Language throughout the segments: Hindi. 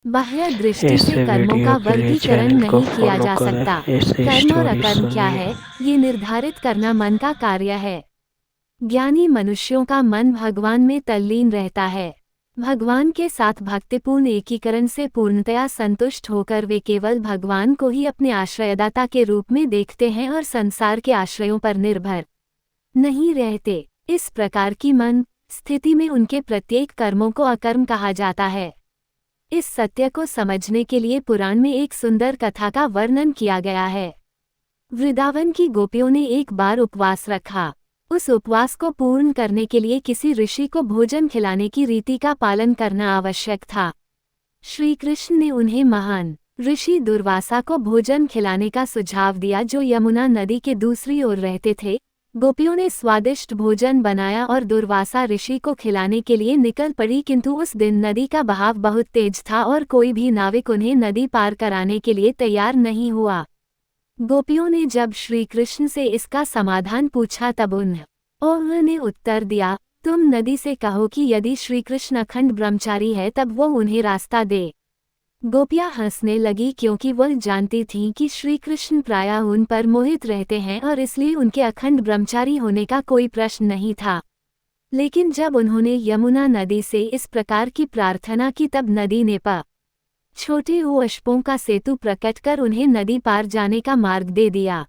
बाह्य दृष्टि इस से कर्मों वीडियो का के लिए वर्गीकरण चैनल को नहीं किया फॉलो जा सकता। करें। ऐसे कर्म और स्टोरी अकर्म क्या सुनिए। है, ये निर्धारित करना मन का कार्य है। ज्ञानी मनुष्यों का मन भगवान में तल्लीन रहता है। भगवान के साथ भक्तिपूर्ण एकीकरण से पूर्णतया संतुष्ट होकर वे केवल भगवान को ही अपने आश्रयदाता के रूप में देखते हैं और संसार के आश्रयों पर निर्भर नहीं रहते। इस प्रकार की मन स्थिति में उनके प्रत्येक कर्मों को अकर्म कहा जाता है। इस सत्य को समझने के लिए पुराण में एक सुंदर कथा का वर्णन किया गया है। वृंदावन की गोपियों ने एक बार उपवास रखा। उस उपवास को पूर्ण करने के लिए किसी ऋषि को भोजन खिलाने की रीति का पालन करना आवश्यक था। श्री कृष्ण ने उन्हें महान ऋषि दुर्वासा को भोजन खिलाने का सुझाव दिया, जो यमुना नदी के दूसरी ओर रहते थे। गोपियों ने स्वादिष्ट भोजन बनाया और दुर्वासा ऋषि को खिलाने के लिए निकल पड़ी, किंतु उस दिन नदी का बहाव बहुत तेज था और कोई भी नाविक उन्हें नदी पार कराने के लिए तैयार नहीं हुआ। गोपियों ने जब श्री कृष्ण से इसका समाधान पूछा तब उन्होंने उत्तर दिया, तुम नदी से कहो कि यदि श्री कृष्ण अखंड ब्रह्मचारी है तब वो उन्हें रास्ता दे। गोपियां हंसने लगी, क्योंकि वह जानती थीं कि श्री कृष्ण प्रायः उन पर मोहित रहते हैं और इसलिए उनके अखंड ब्रह्मचारी होने का कोई प्रश्न नहीं था। लेकिन जब उन्होंने यमुना नदी से इस प्रकार की प्रार्थना की तब नदी ने छोटे अश्वों का सेतु प्रकट कर उन्हें नदी पार जाने का मार्ग दे दिया।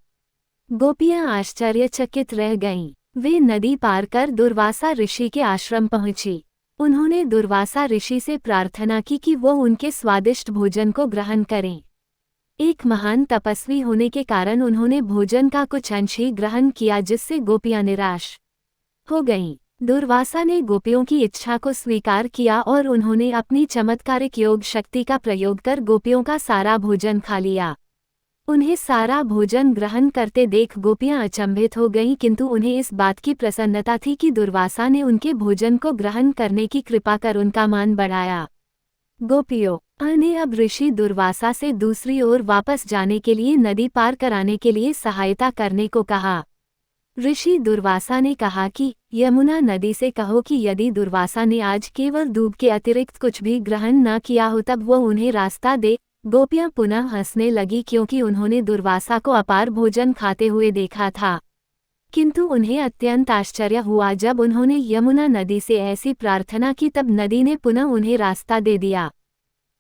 गोपियां आश्चर्यचकित रह गईं। वे नदी पार कर दुर्वासा ऋषि के आश्रम पहुंची। उन्होंने दुर्वासा ऋषि से प्रार्थना की कि वो उनके स्वादिष्ट भोजन को ग्रहण करें। एक महान तपस्वी होने के कारण उन्होंने भोजन का कुछ अंश ही ग्रहण किया, जिससे गोपियां निराश हो गईं। दुर्वासा ने गोपियों की इच्छा को स्वीकार किया और उन्होंने अपनी चमत्कारिक योग शक्ति का प्रयोग कर गोपियों का सारा भोजन खा लिया। उन्हें सारा भोजन ग्रहण करते देख गोपियां अचंभित हो गईं, किंतु उन्हें इस बात की प्रसन्नता थी कि दुर्वासा ने उनके भोजन को ग्रहण करने की कृपा कर उनका मान बढ़ाया। गोपियों ने अब ऋषि दुर्वासा से दूसरी ओर वापस जाने के लिए नदी पार कराने के लिए सहायता करने को कहा। ऋषि दुर्वासा ने कहा कि यमुना नदी से कहो कि यदि दुर्वासा ने आज केवल दूध के अतिरिक्त कुछ भी ग्रहण न किया हो तब वो उन्हें रास्ता दे। गोपियां पुनः हंसने लगी, क्योंकि उन्होंने दुर्वासा को अपार भोजन खाते हुए देखा था। किंतु उन्हें अत्यंत आश्चर्य हुआ जब उन्होंने यमुना नदी से ऐसी प्रार्थना की, तब नदी ने पुनः उन्हें रास्ता दे दिया।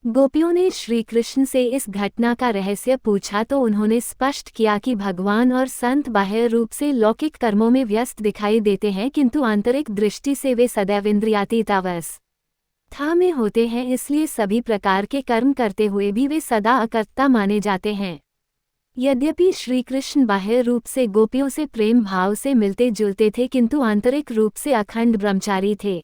गोपियों ने श्री कृष्ण से इस घटना का रहस्य पूछा तो उन्होंने स्पष्ट किया कि भगवान और संत बाह्य रूप से लौकिक कर्मों में व्यस्त दिखाई देते हैं, किंतु आंतरिक दृष्टि से वे सदैव इंद्रियातीत अवस्था में होते हैं। इसलिए सभी प्रकार के कर्म करते हुए भी वे सदा अकर्ता माने जाते हैं। यद्यपि श्री कृष्ण बाह्य रूप से गोपियों से प्रेम भाव से मिलते जुलते थे, किंतु आंतरिक रूप से अखंड ब्रह्मचारी थे।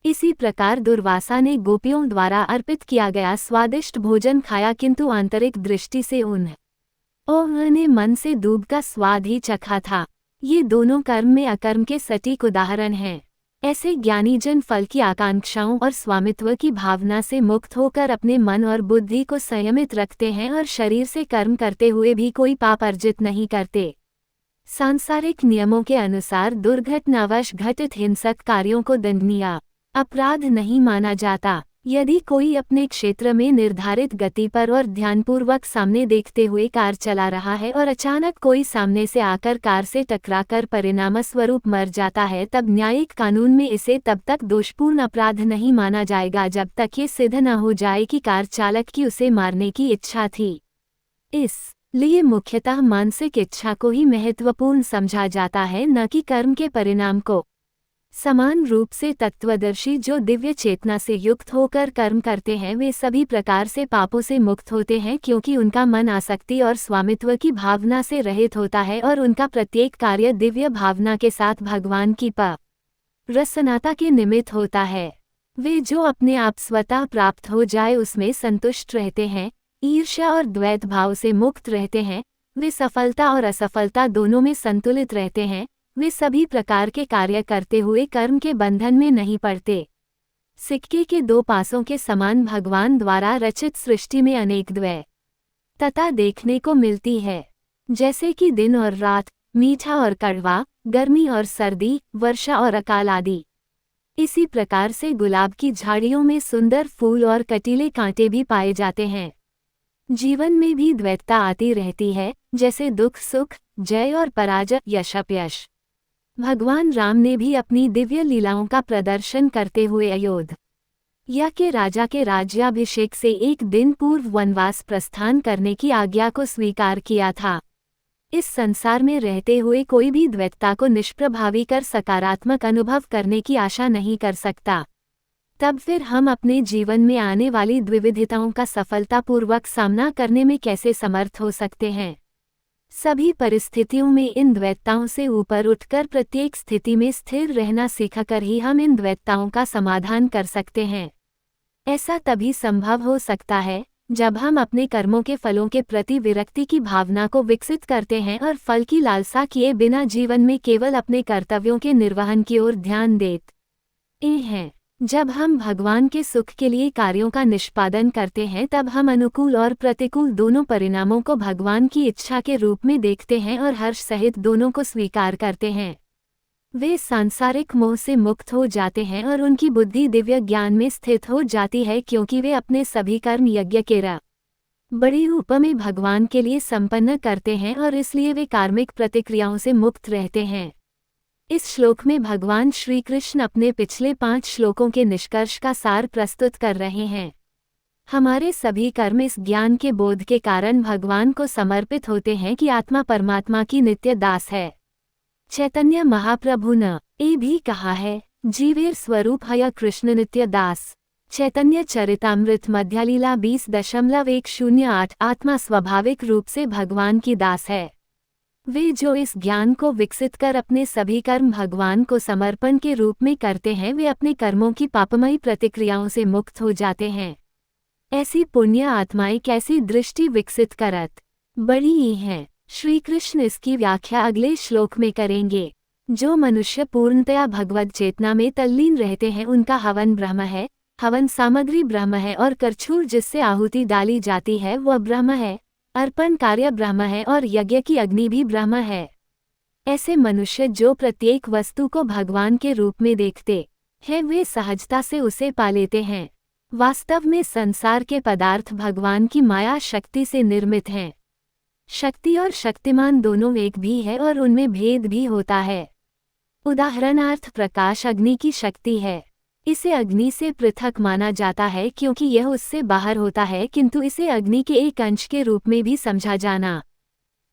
इसी प्रकार दुर्वासा ने गोपियों द्वारा अर्पित किया गया स्वादिष्ट भोजन खाया, किंतु आंतरिक दृष्टि से उन्होंने मन से दूध का स्वाद ही चखा था। ये दोनों कर्म में अकर्म के सटीक उदाहरण हैं। ऐसे ज्ञानी जन फल की आकांक्षाओं और स्वामित्व की भावना से मुक्त होकर अपने मन और बुद्धि को संयमित रखते हैं और शरीर से कर्म करते हुए भी कोई पाप अर्जित नहीं करते। सांसारिक नियमों के अनुसार दुर्घटनावश घटित हिंसक कार्यों को दंडनीय अपराध नहीं माना जाता। यदि कोई अपने क्षेत्र में निर्धारित गति पर और ध्यानपूर्वक सामने देखते हुए कार चला रहा है और अचानक कोई सामने से आकर कार से टकराकर परिणामस्वरूप मर जाता है, तब न्यायिक कानून में इसे तब तक दोषपूर्ण अपराध नहीं माना जाएगा जब तक ये सिद्ध न हो जाए कि कार चालक की उसे मारने की इच्छा थी। इसलिए मुख्यतः मानसिक इच्छा को ही महत्वपूर्ण समझा जाता है, न कि कर्म के परिणाम को। समान रूप से तत्वदर्शी जो दिव्य चेतना से युक्त होकर कर्म करते हैं वे सभी प्रकार से पापों से मुक्त होते हैं, क्योंकि उनका मन आसक्ति और स्वामित्व की भावना से रहित होता है और उनका प्रत्येक कार्य दिव्य भावना के साथ भगवान की प्रसन्नता के निमित्त होता है। वे जो अपने आप स्वतः प्राप्त हो जाए उसमें संतुष्ट रहते हैं, ईर्ष्या और द्वैत भाव से मुक्त रहते हैं, वे सफलता और असफलता दोनों में संतुलित रहते हैं, वे सभी प्रकार के कार्य करते हुए कर्म के बंधन में नहीं पड़ते। सिक्के के दो पासों के समान भगवान द्वारा रचित सृष्टि में अनेक द्वैतता देखने को मिलती है, जैसे कि दिन और रात, मीठा और कड़वा, गर्मी और सर्दी, वर्षा और अकाल आदि। इसी प्रकार से गुलाब की झाड़ियों में सुंदर फूल और कटीले कांटे भी पाए जाते हैं। जीवन में भी द्वैतता आती रहती है, जैसे दुख सुख, जय और पराजय, यश अपयश। भगवान राम ने भी अपनी दिव्य लीलाओं का प्रदर्शन करते हुए अयोध्या के राजा के राज्याभिषेक से एक दिन पूर्व वनवास प्रस्थान करने की आज्ञा को स्वीकार किया था। इस संसार में रहते हुए कोई भी द्वैतता को निष्प्रभावी कर सकारात्मक अनुभव करने की आशा नहीं कर सकता। तब फिर हम अपने जीवन में आने वाली द्विविधताओं का सफलतापूर्वक सामना करने में कैसे समर्थ हो सकते हैं। सभी परिस्थितियों में इन द्वैतताओं से ऊपर उठकर प्रत्येक स्थिति में स्थिर रहना सीखकर ही हम इन द्वैतताओं का समाधान कर सकते हैं। ऐसा तभी संभव हो सकता है जब हम अपने कर्मों के फलों के प्रति विरक्ति की भावना को विकसित करते हैं और फल की लालसा किए बिना जीवन में केवल अपने कर्तव्यों के निर्वहन की ओर ध्यान देते हैं। जब हम भगवान के सुख के लिए कार्यों का निष्पादन करते हैं तब हम अनुकूल और प्रतिकूल दोनों परिणामों को भगवान की इच्छा के रूप में देखते हैं और हर्ष सहित दोनों को स्वीकार करते हैं। वे सांसारिक मोह से मुक्त हो जाते हैं और उनकी बुद्धि दिव्य ज्ञान में स्थित हो जाती है, क्योंकि वे अपने सभी कर्म यज्ञ के बड़े रूप में भगवान के लिए संपन्न करते हैं और इसलिए वे कार्मिक प्रतिक्रियाओं से मुक्त रहते हैं। इस श्लोक में भगवान श्री कृष्ण अपने पिछले 5 श्लोकों के निष्कर्ष का सार प्रस्तुत कर रहे हैं। हमारे सभी कर्म इस ज्ञान के बोध के कारण भगवान को समर्पित होते हैं कि आत्मा परमात्मा की नित्य दास है। चैतन्य महाप्रभु ने भी कहा है, जीवेर स्वरूप है कृष्ण नित्य दास। चैतन्य चरितामृत मध्यलीला 20.108। आत्मा स्वाभाविक रूप से भगवान की दास है। वे जो इस ज्ञान को विकसित कर अपने सभी कर्म भगवान को समर्पण के रूप में करते हैं, वे अपने कर्मों की पापमयी प्रतिक्रियाओं से मुक्त हो जाते हैं। ऐसी पुण्य आत्माएं कैसी दृष्टि विकसित करत बड़ी ही हैं। श्री कृष्ण इसकी व्याख्या अगले श्लोक में करेंगे। जो मनुष्य पूर्णतया भगवद चेतना में तल्लीन रहते हैं उनका हवन ब्रह्म है, हवन सामग्री ब्रह्म है और करछूल जिससे आहुति डाली जाती है वह ब्रह्म है, अर्पण कार्य ब्रह्म है और यज्ञ की अग्नि भी ब्रह्म है। ऐसे मनुष्य जो प्रत्येक वस्तु को भगवान के रूप में देखते हैं वे सहजता से उसे पा लेते हैं। वास्तव में संसार के पदार्थ भगवान की माया शक्ति से निर्मित हैं। शक्ति और शक्तिमान दोनों एक भी है और उनमें भेद भी होता है। उदाहरणार्थ प्रकाश अग्नि की शक्ति है। इसे अग्नि से पृथक माना जाता है क्योंकि यह उससे बाहर होता है, किंतु इसे अग्नि के एक अंश के रूप में भी समझा जाना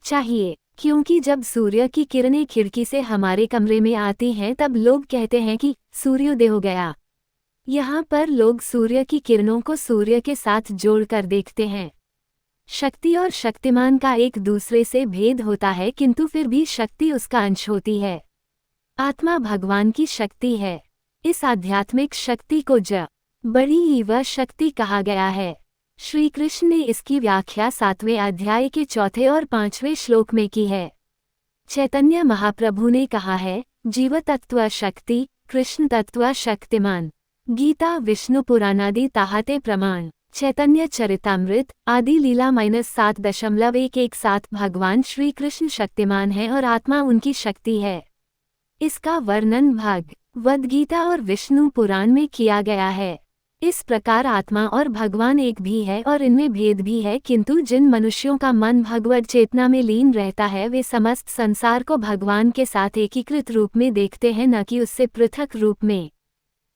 चाहिए, क्योंकि जब सूर्य की किरणें खिड़की से हमारे कमरे में आती हैं तब लोग कहते हैं कि सूर्योदय हो गया। यहाँ पर लोग सूर्य की किरणों को सूर्य के साथ जोड़कर देखते हैं। शक्ति और शक्तिमान का एक दूसरे से भेद होता है, किंतु फिर भी शक्ति उसका अंश होती है। आत्मा भगवान की शक्ति है। इस आध्यात्मिक शक्ति को बड़ी ईव शक्ति कहा गया है। श्री कृष्ण ने इसकी व्याख्या 7वें अध्याय के 4 और 5वें श्लोक में की है। चैतन्य महाप्रभु ने कहा है, जीव तत्व शक्ति, कृष्ण तत्व शक्तिमान। गीता विष्णु पुराणादि ताहते प्रमाण। चैतन्य चरितामृत आदि लीला -7.117। भगवान श्री कृष्ण शक्तिमान है और आत्मा उनकी शक्ति है। इसका वर्णन भगवद गीता और विष्णु पुराण में किया गया है। इस प्रकार आत्मा और भगवान एक भी है और इनमें भेद भी है, किंतु जिन मनुष्यों का मन भगवद चेतना में लीन रहता है वे समस्त संसार को भगवान के साथ एकीकृत रूप में देखते हैं, न कि उससे पृथक रूप में।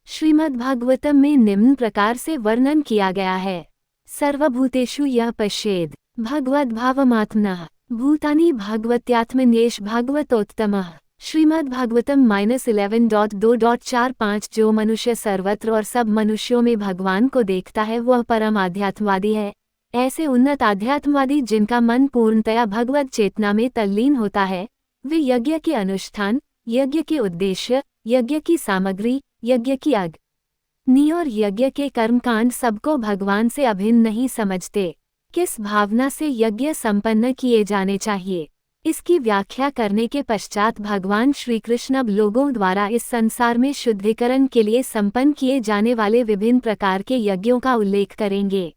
श्रीमद्भागवतम में निम्न प्रकार से वर्णन किया गया है। सर्वभूतेषु यः पश्येद भगवद्भावमात्मनः भूतानि भागवत्यात्मन्येष भागवतोत्तमः। श्रीमद्भागवतम -11.2.45। जो मनुष्य सर्वत्र और सब मनुष्यों में भगवान को देखता है वह परम आध्यात्मवादी है। ऐसे उन्नत आध्यात्मवादी जिनका मन पूर्णतया भगवद चेतना में तल्लीन होता है, वे यज्ञ के अनुष्ठान, यज्ञ के उद्देश्य, यज्ञ की सामग्री, यज्ञ की अग्नि और यज्ञ के कर्मकांड सबको भगवान से अभिन्न नहीं समझते। किस भावना से यज्ञ संपन्न किए जाने चाहिए, इसकी व्याख्या करने के पश्चात भगवान श्री कृष्ण अब लोगों द्वारा इस संसार में शुद्धिकरण के लिए संपन्न किए जाने वाले विभिन्न प्रकार के यज्ञों का उल्लेख करेंगे।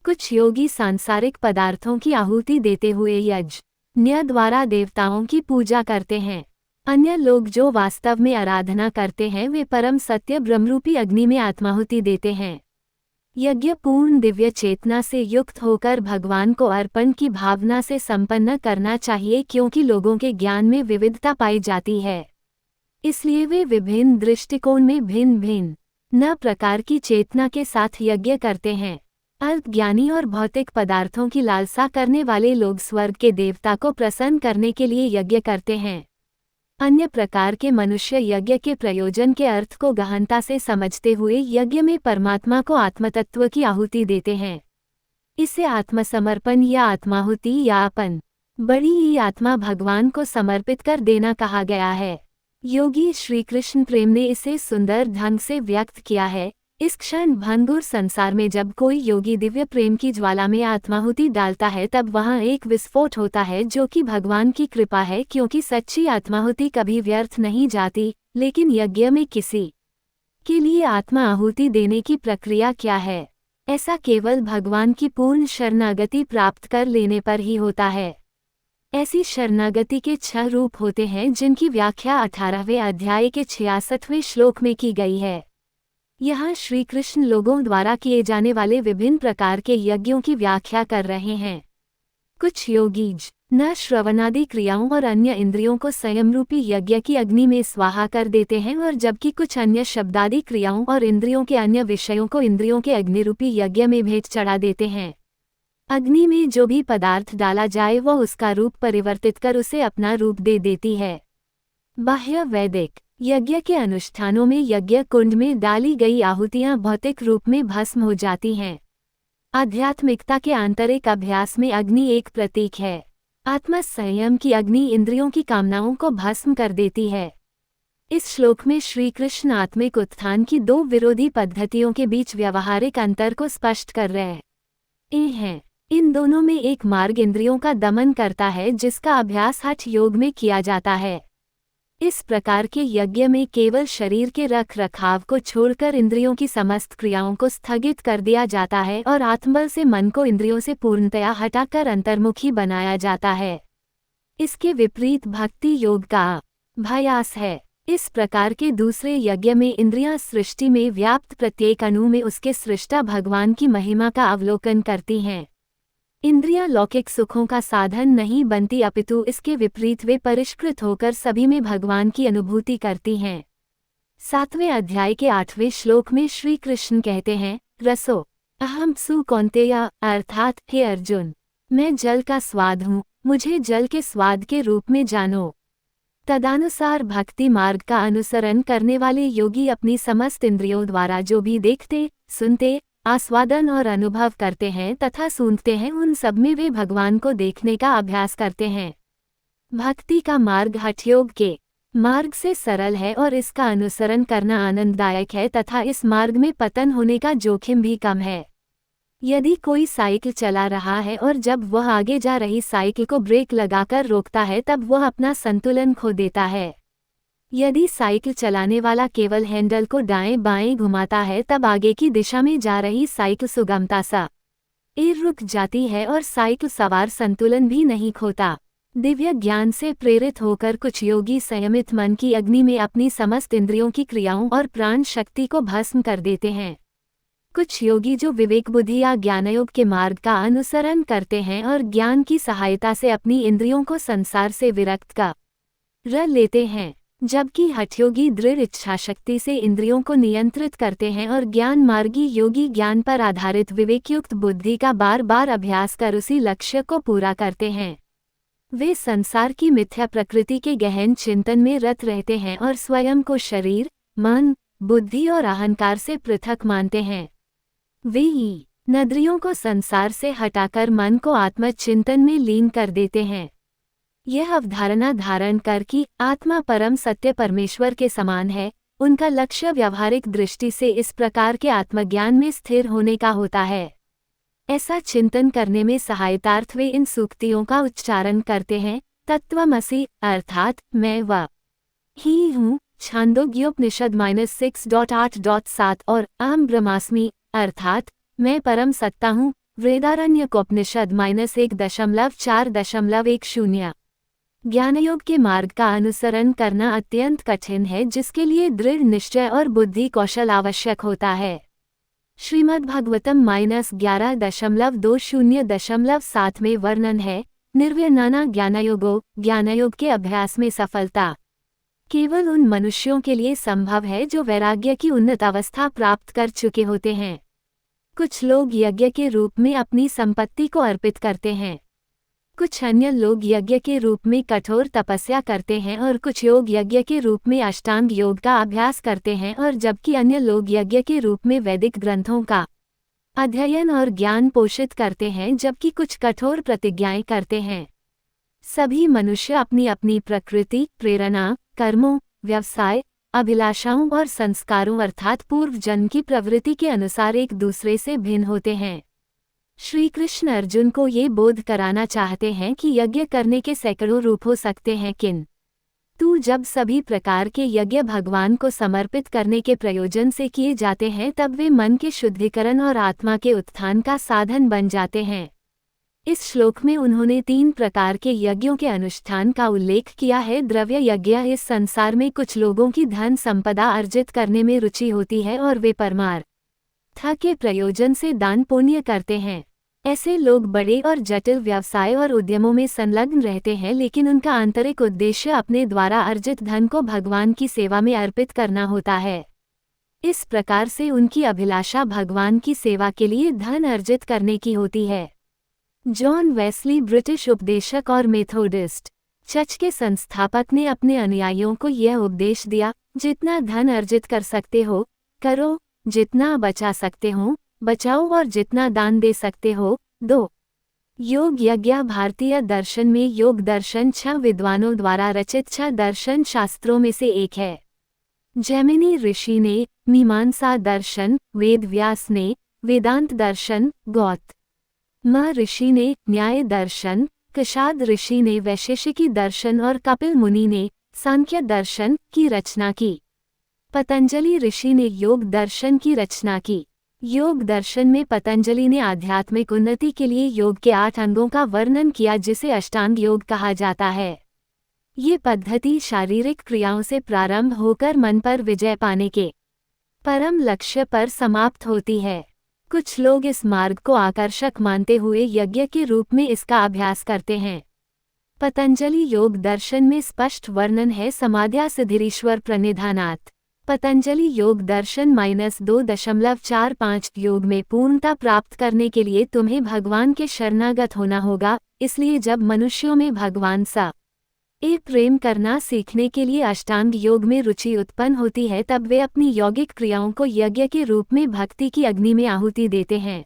कुछ योगी सांसारिक पदार्थों की आहुति देते हुए यज्ञ द्वारा देवताओं की पूजा करते हैं। अन्य लोग जो वास्तव में आराधना करते हैं वे परम सत्य ब्रह्मरूपी अग्नि में आत्माहुति देते हैं। यज्ञ पूर्ण दिव्य चेतना से युक्त होकर भगवान को अर्पण की भावना से संपन्न करना चाहिए, क्योंकि लोगों के ज्ञान में विविधता पाई जाती है, इसलिए वे विभिन्न दृष्टिकोण में भिन्न भिन्न न प्रकार की चेतना के साथ यज्ञ करते हैं। अल्पज्ञानी और भौतिक पदार्थों की लालसा करने वाले लोग स्वर्ग के देवता को प्रसन्न करने के लिए यज्ञ करते हैं। अन्य प्रकार के मनुष्य यज्ञ के प्रयोजन के अर्थ को गहनता से समझते हुए यज्ञ में परमात्मा को आत्मतत्व की आहुति देते हैं। इसे आत्मसमर्पण या आत्माहुति या अपन बड़ी ही आत्मा भगवान को समर्पित कर देना कहा गया है। योगी श्री कृष्ण प्रेम ने इसे सुंदर ढंग से व्यक्त किया है। इस क्षण भंगुर संसार में जब कोई योगी दिव्य प्रेम की ज्वाला में आत्माहुति डालता है तब वहाँ एक विस्फोट होता है, जो कि भगवान की कृपा है, क्योंकि सच्ची आत्माहुति कभी व्यर्थ नहीं जाती। लेकिन यज्ञ में किसी के लिए आत्मा आहुति देने की प्रक्रिया क्या है? ऐसा केवल भगवान की पूर्ण शरणागति प्राप्त कर लेने पर ही होता है। ऐसी शरणागति के 6 रूप होते हैं, जिनकी व्याख्या 18वें अध्याय के 66वें श्लोक में की गई है। यहाँ श्री कृष्ण लोगों द्वारा किए जाने वाले विभिन्न प्रकार के यज्ञों की व्याख्या कर रहे हैं। कुछ योगीज न श्रवणादि क्रियाओं और अन्य इंद्रियों को संयम रूपी यज्ञ की अग्नि में स्वाहा कर देते हैं, और जबकि कुछ अन्य शब्दादि क्रियाओं और इंद्रियों के अन्य विषयों को इंद्रियों के अग्नि रूपी यज्ञ में भेंट चढ़ा देते हैं। अग्नि में जो भी पदार्थ डाला जाए वह उसका रूप परिवर्तित कर उसे अपना रूप दे देती है। बाह्य वैदिक यज्ञ के अनुष्ठानों में यज्ञ कुंड में डाली गई आहुतियां भौतिक रूप में भस्म हो जाती हैं। आध्यात्मिकता के आंतरिक अभ्यास में अग्नि एक प्रतीक है। आत्म संयम की अग्नि इंद्रियों की कामनाओं को भस्म कर देती है। इस श्लोक में श्री कृष्ण आत्मिक उत्थान की 2 विरोधी पद्धतियों के बीच व्यावहारिक अंतर को स्पष्ट कर रहे हैं। इन दोनों में एक मार्ग इंद्रियों का दमन करता है, जिसका अभ्यास हठ योग में किया जाता है। इस प्रकार के यज्ञ में केवल शरीर के रख रखाव को छोड़कर इंद्रियों की समस्त क्रियाओं को स्थगित कर दिया जाता है और आत्मबल से मन को इंद्रियों से पूर्णतया हटाकर अंतर्मुखी बनाया जाता है। इसके विपरीत भक्ति योग का अभ्यास है। इस प्रकार के दूसरे यज्ञ में इंद्रियां सृष्टि में व्याप्त प्रत्येक अणु में उसके सृष्टा भगवान की महिमा का अवलोकन करती हैं। इंद्रियां लौकिक सुखों का साधन नहीं बनती, अपितु इसके विपरीत वे परिष्कृत होकर सभी में भगवान की अनुभूति करती हैं। 7वें अध्याय के 8वें श्लोक में श्री कृष्ण कहते हैं, रसो अहम सु कौन्तेय, अर्थात हे अर्जुन, मैं जल का स्वाद हूँ, मुझे जल के स्वाद के रूप में जानो। तदानुसार भक्ति मार्ग का अनुसरण करने वाले योगी अपनी समस्त इंद्रियों द्वारा जो भी देखते, सुनते, आस्वादन और अनुभव करते हैं तथा सूंघते हैं, उन सब में वे भगवान को देखने का अभ्यास करते हैं। भक्ति का मार्ग हठयोग के मार्ग से सरल है और इसका अनुसरण करना आनंददायक है तथा इस मार्ग में पतन होने का जोखिम भी कम है। यदि कोई साइकिल चला रहा है और जब वह आगे जा रही साइकिल को ब्रेक लगाकर रोकता है तब वह अपना संतुलन खो देता है। यदि साइकिल चलाने वाला केवल हैंडल को दाएं बाएं घुमाता है तब आगे की दिशा में जा रही साइकिल सुगमता से रुक जाती है और साइकिल सवार संतुलन भी नहीं खोता। दिव्य ज्ञान से प्रेरित होकर कुछ योगी संयमित मन की अग्नि में अपनी समस्त इंद्रियों की क्रियाओं और प्राण शक्ति को भस्म कर देते हैं। कुछ योगी जो विवेक बुद्धि या ज्ञानयोग के मार्ग का अनुसरण करते हैं और ज्ञान की सहायता से अपनी इंद्रियों को संसार से विरक्त कर लेते हैं, जबकि हठयोगी दृढ़ इच्छा शक्ति से इंद्रियों को नियंत्रित करते हैं और ज्ञान मार्गी योगी ज्ञान पर आधारित विवेकयुक्त बुद्धि का बार बार अभ्यास कर उसी लक्ष्य को पूरा करते हैं। वे संसार की मिथ्या प्रकृति के गहन चिंतन में रत रहते हैं और स्वयं को शरीर, मन, बुद्धि और अहंकार से पृथक मानते हैं। वे ही इंद्रियों को संसार से हटाकर मन को आत्मचिंतन में लीन कर देते हैं। यह अवधारणा धारण कर कि आत्मा परम सत्य परमेश्वर के समान है, उनका लक्ष्य व्यावहारिक दृष्टि से इस प्रकार के आत्मज्ञान में स्थिर होने का होता है। ऐसा चिंतन करने में सहायतार्थ वे इन सूक्तियों का उच्चारण करते हैं। तत्त्वमसि अर्थात मैं वह ही हूँ, छांदोग्योपनिषद -6.8.7 और अहम ब्रह्मास्मि अर्थात मैं परम सत्ता हूँ, वेदारण्यकोपनिषद -1.4.10। ज्ञानयोग के मार्ग का अनुसरण करना अत्यंत कठिन है, जिसके लिए दृढ़ निश्चय और बुद्धि कौशल आवश्यक होता है। श्रीमद्भागवतम -11.20.7 में वर्णन है, निर्व्यनाना ज्ञानयोगो, ज्ञानयोग के अभ्यास में सफलता केवल उन मनुष्यों के लिए संभव है जो वैराग्य की उन्नत अवस्था प्राप्त कर चुके होते हैं। कुछ लोग यज्ञ के रूप में अपनी संपत्ति को अर्पित करते हैं, कुछ अन्य लोग यज्ञ के रूप में कठोर तपस्या करते हैं और कुछ योग यज्ञ के रूप में अष्टांग योग का अभ्यास करते हैं, और जबकि अन्य लोग यज्ञ के रूप में वैदिक ग्रंथों का अध्ययन और ज्ञान पोषित करते हैं, जबकि कुछ कठोर प्रतिज्ञाएं करते हैं। सभी मनुष्य अपनी अपनी प्रकृति, प्रेरणा, कर्मों, व्यवसाय, अभिलाषाओं और संस्कारों अर्थात पूर्व जन्म की प्रवृत्ति के अनुसार एक दूसरे से भिन्न होते हैं। श्री कृष्ण अर्जुन को ये बोध कराना चाहते हैं कि यज्ञ करने के सैकड़ों रूप हो सकते हैं, किंतु जब सभी प्रकार के यज्ञ भगवान को समर्पित करने के प्रयोजन से किए जाते हैं, तब वे मन के शुद्धिकरण और आत्मा के उत्थान का साधन बन जाते हैं। इस श्लोक में उन्होंने 3 प्रकार के यज्ञों के अनुष्ठान का उल्लेख किया है। द्रव्य यज्ञ, इस संसार में कुछ लोगों की धन संपदा अर्जित करने में रुचि होती है और वे परमार्थ के प्रयोजन से दान पुण्य करते हैं। ऐसे लोग बड़े और जटिल व्यवसाय और उद्यमों में संलग्न रहते हैं, लेकिन उनका आंतरिक उद्देश्य अपने द्वारा अर्जित धन को भगवान की सेवा में अर्पित करना होता है। इस प्रकार से उनकी अभिलाषा भगवान की सेवा के लिए धन अर्जित करने की होती है। जॉन वेस्ली, ब्रिटिश उपदेशक और मेथोडिस्ट चर्च के संस्थापक, ने अपने अनुयायियों को यह उपदेश दिया, जितना धन अर्जित कर सकते हो करो, जितना बचा सकते हो बचाओ, और जितना दान दे सकते हो दो। योग यज्ञ, भारतीय दर्शन में योग दर्शन 6 विद्वानों द्वारा रचित 6 दर्शन शास्त्रों में से एक है। जैमिनी ऋषि ने मीमांसा दर्शन, वेद व्यास ने वेदांत दर्शन, गौतम ऋषि ने न्याय दर्शन, कशाद ऋषि ने वैशेषिकी दर्शन और कपिल मुनि ने सांख्य दर्शन की रचना की। पतंजलि ऋषि ने योग दर्शन की रचना की। योग दर्शन में पतंजलि ने आध्यात्मिक उन्नति के लिए योग के 8 अंगों का वर्णन किया, जिसे अष्टांग योग कहा जाता है। ये पद्धति शारीरिक क्रियाओं से प्रारंभ होकर मन पर विजय पाने के परम लक्ष्य पर समाप्त होती है। कुछ लोग इस मार्ग को आकर्षक मानते हुए यज्ञ के रूप में इसका अभ्यास करते हैं। पतंजलि योग दर्शन में स्पष्ट वर्णन है, समाध्या सिद्धिरीश्वर प्रणिधानात्। पतंजलि योग दर्शन -2.45 योग में पूर्णता प्राप्त करने के लिए तुम्हें भगवान के शरणागत होना होगा। इसलिए जब मनुष्यों में भगवान सा प्रेम करना सीखने के लिए अष्टांग योग में रुचि उत्पन्न होती है, तब वे अपनी यौगिक क्रियाओं को यज्ञ के रूप में भक्ति की अग्नि में आहुति देते हैं।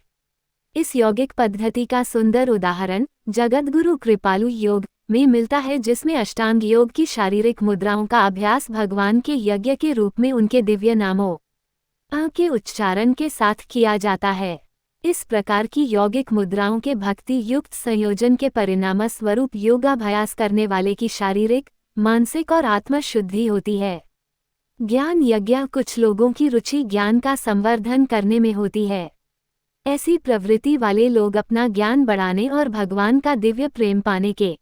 इस यौगिक पद्धति का सुंदर उदाहरण जगद्गुरु कृपालु योग में मिलता है, जिसमें अष्टांग योग की शारीरिक मुद्राओं का अभ्यास भगवान के यज्ञ के रूप में उनके दिव्य नामों के उच्चारण के साथ किया जाता है। इस प्रकार की यौगिक मुद्राओं के भक्ति युक्त संयोजन के परिणाम स्वरूप योगाभ्यास करने वाले की शारीरिक, मानसिक और आत्म शुद्धि होती है। ज्ञान यज्ञ, कुछ लोगों की रुचि ज्ञान का संवर्धन करने में होती है। ऐसी प्रवृत्ति वाले लोग अपना ज्ञान बढ़ाने और भगवान का दिव्य प्रेम पाने के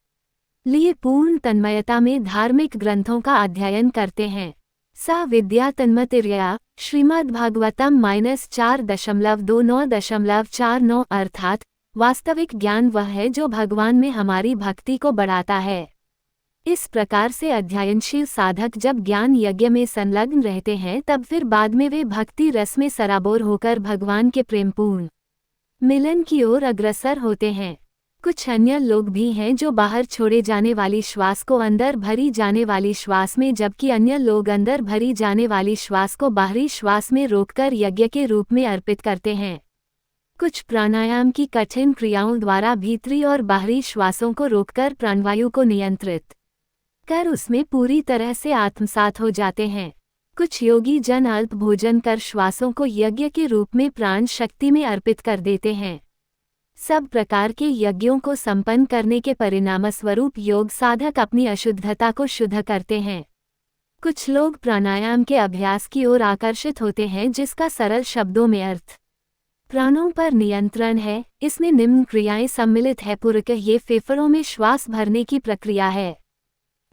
लिए पूर्ण तन्मयता में धार्मिक ग्रंथों का अध्ययन करते हैं। सा विद्या तन्मतिर्यया, श्रीमद्भागवतम -4.29.49 अर्थात वास्तविक ज्ञान वह है जो भगवान में हमारी भक्ति को बढ़ाता है। इस प्रकार से अध्ययनशील साधक जब ज्ञान यज्ञ में संलग्न रहते हैं, तब फिर बाद में वे भक्ति रस में सराबोर होकर भगवान के प्रेमपूर्ण मिलन की ओर अग्रसर होते हैं। कुछ अन्य लोग भी हैं जो बाहर छोड़े जाने वाली श्वास को अंदर भरी जाने वाली श्वास में, जबकि अन्य लोग अंदर भरी जाने वाली श्वास को बाहरी श्वास में रोककर यज्ञ के रूप में अर्पित करते हैं। कुछ प्राणायाम की कठिन क्रियाओं द्वारा भीतरी और बाहरी श्वासों को रोककर प्राणवायु को नियंत्रित कर उसमें पूरी तरह से आत्मसात हो जाते हैं। कुछ योगी जन अल्प भोजन कर श्वासों को यज्ञ के रूप में प्राण शक्ति में अर्पित कर देते हैं। सब प्रकार के यज्ञों को संपन्न करने के परिणामस्वरूप योग साधक अपनी अशुद्धता को शुद्ध करते हैं। कुछ लोग प्राणायाम के अभ्यास की ओर आकर्षित होते हैं, जिसका सरल शब्दों में अर्थ प्राणों पर नियंत्रण है। इसमें निम्न क्रियाएं सम्मिलित है। पूर्वक ये फेफड़ों में श्वास भरने की प्रक्रिया है।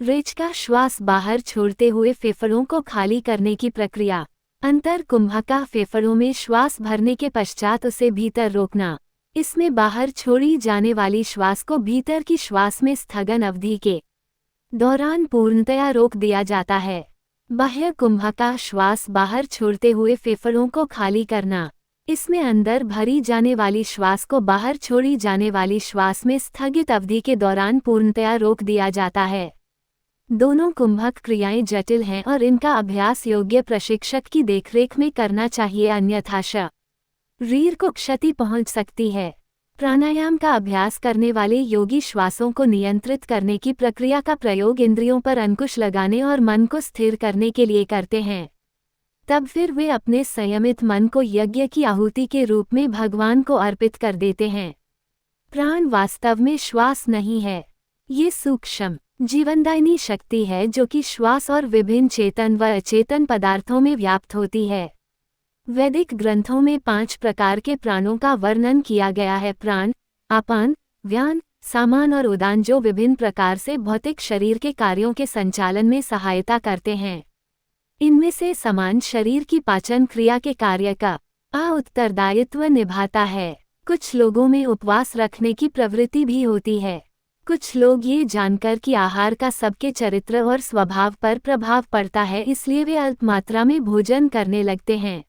ऋच का श्वास बाहर छोड़ते हुए फेफड़ों को खाली करने की प्रक्रिया। अंतर कुंभका फेफड़ों में श्वास भरने के पश्चात उसे भीतर रोकना। इसमें बाहर छोड़ी जाने वाली श्वास को भीतर की श्वास में स्थगन अवधि के दौरान पूर्णतया रोक दिया जाता है। बाह्य कुंभका श्वास बाहर छोड़ते हुए फेफड़ों को खाली करना। इसमें अंदर भरी जाने वाली श्वास को बाहर छोड़ी जाने वाली श्वास में स्थगित अवधि के दौरान पूर्णतया रोक दिया जाता है। दोनों कुंभक क्रियाएं जटिल हैं और इनका अभ्यास योग्य प्रशिक्षक की देखरेख में करना चाहिए, अन्यथा शरीर को क्षति पहुंच सकती है। प्राणायाम का अभ्यास करने वाले योगी श्वासों को नियंत्रित करने की प्रक्रिया का प्रयोग इंद्रियों पर अंकुश लगाने और मन को स्थिर करने के लिए करते हैं। तब फिर वे अपने संयमित मन को यज्ञ की आहुति के रूप में भगवान को अर्पित कर देते हैं। प्राण वास्तव में श्वास नहीं है, ये सूक्ष्म जीवनदायिनी शक्ति है जो कि श्वास और विभिन्न चेतन व अचेतन पदार्थों में व्याप्त होती है। वैदिक ग्रंथों में 5 प्रकार के प्राणों का वर्णन किया गया है: प्राण, अपान, व्यान, सामान और उदान, जो विभिन्न प्रकार से भौतिक शरीर के कार्यों के संचालन में सहायता करते हैं। इनमें से समान शरीर की पाचन क्रिया के कार्य का उत्तरदायित्व निभाता है। कुछ लोगों में उपवास रखने की प्रवृत्ति भी होती है। कुछ लोग ये जानकर कि आहार का सबके चरित्र और स्वभाव पर प्रभाव पड़ता है, इसलिए वे अल्प मात्रा में भोजन करने लगते हैं।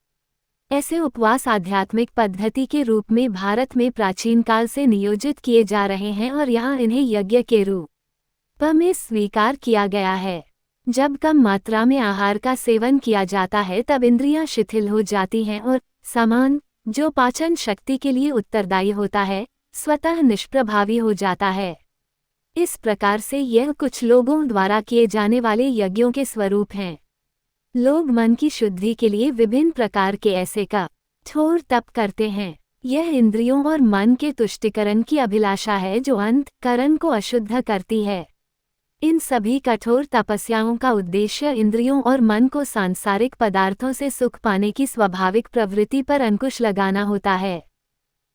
ऐसे उपवास आध्यात्मिक पद्धति के रूप में भारत में प्राचीन काल से नियोजित किए जा रहे हैं और यहाँ इन्हें यज्ञ के रूप में स्वीकार किया गया है। जब कम मात्रा में आहार का सेवन किया जाता है तब इंद्रियां शिथिल हो जाती हैं और सामान, जो पाचन शक्ति के लिए उत्तरदायी होता है, स्वतः निष्प्रभावी हो जाता है। इस प्रकार से यह कुछ लोगों द्वारा किए जाने वाले यज्ञों के स्वरूप हैं। लोग मन की शुद्धि के लिए विभिन्न प्रकार के ऐसे कठोर तप करते हैं। यह इंद्रियों और मन के तुष्टिकरण की अभिलाषा है जो अंतःकरण को अशुद्ध करती है। इन सभी कठोर तपस्याओं का उद्देश्य इंद्रियों और मन को सांसारिक पदार्थों से सुख पाने की स्वाभाविक प्रवृत्ति पर अंकुश लगाना होता है।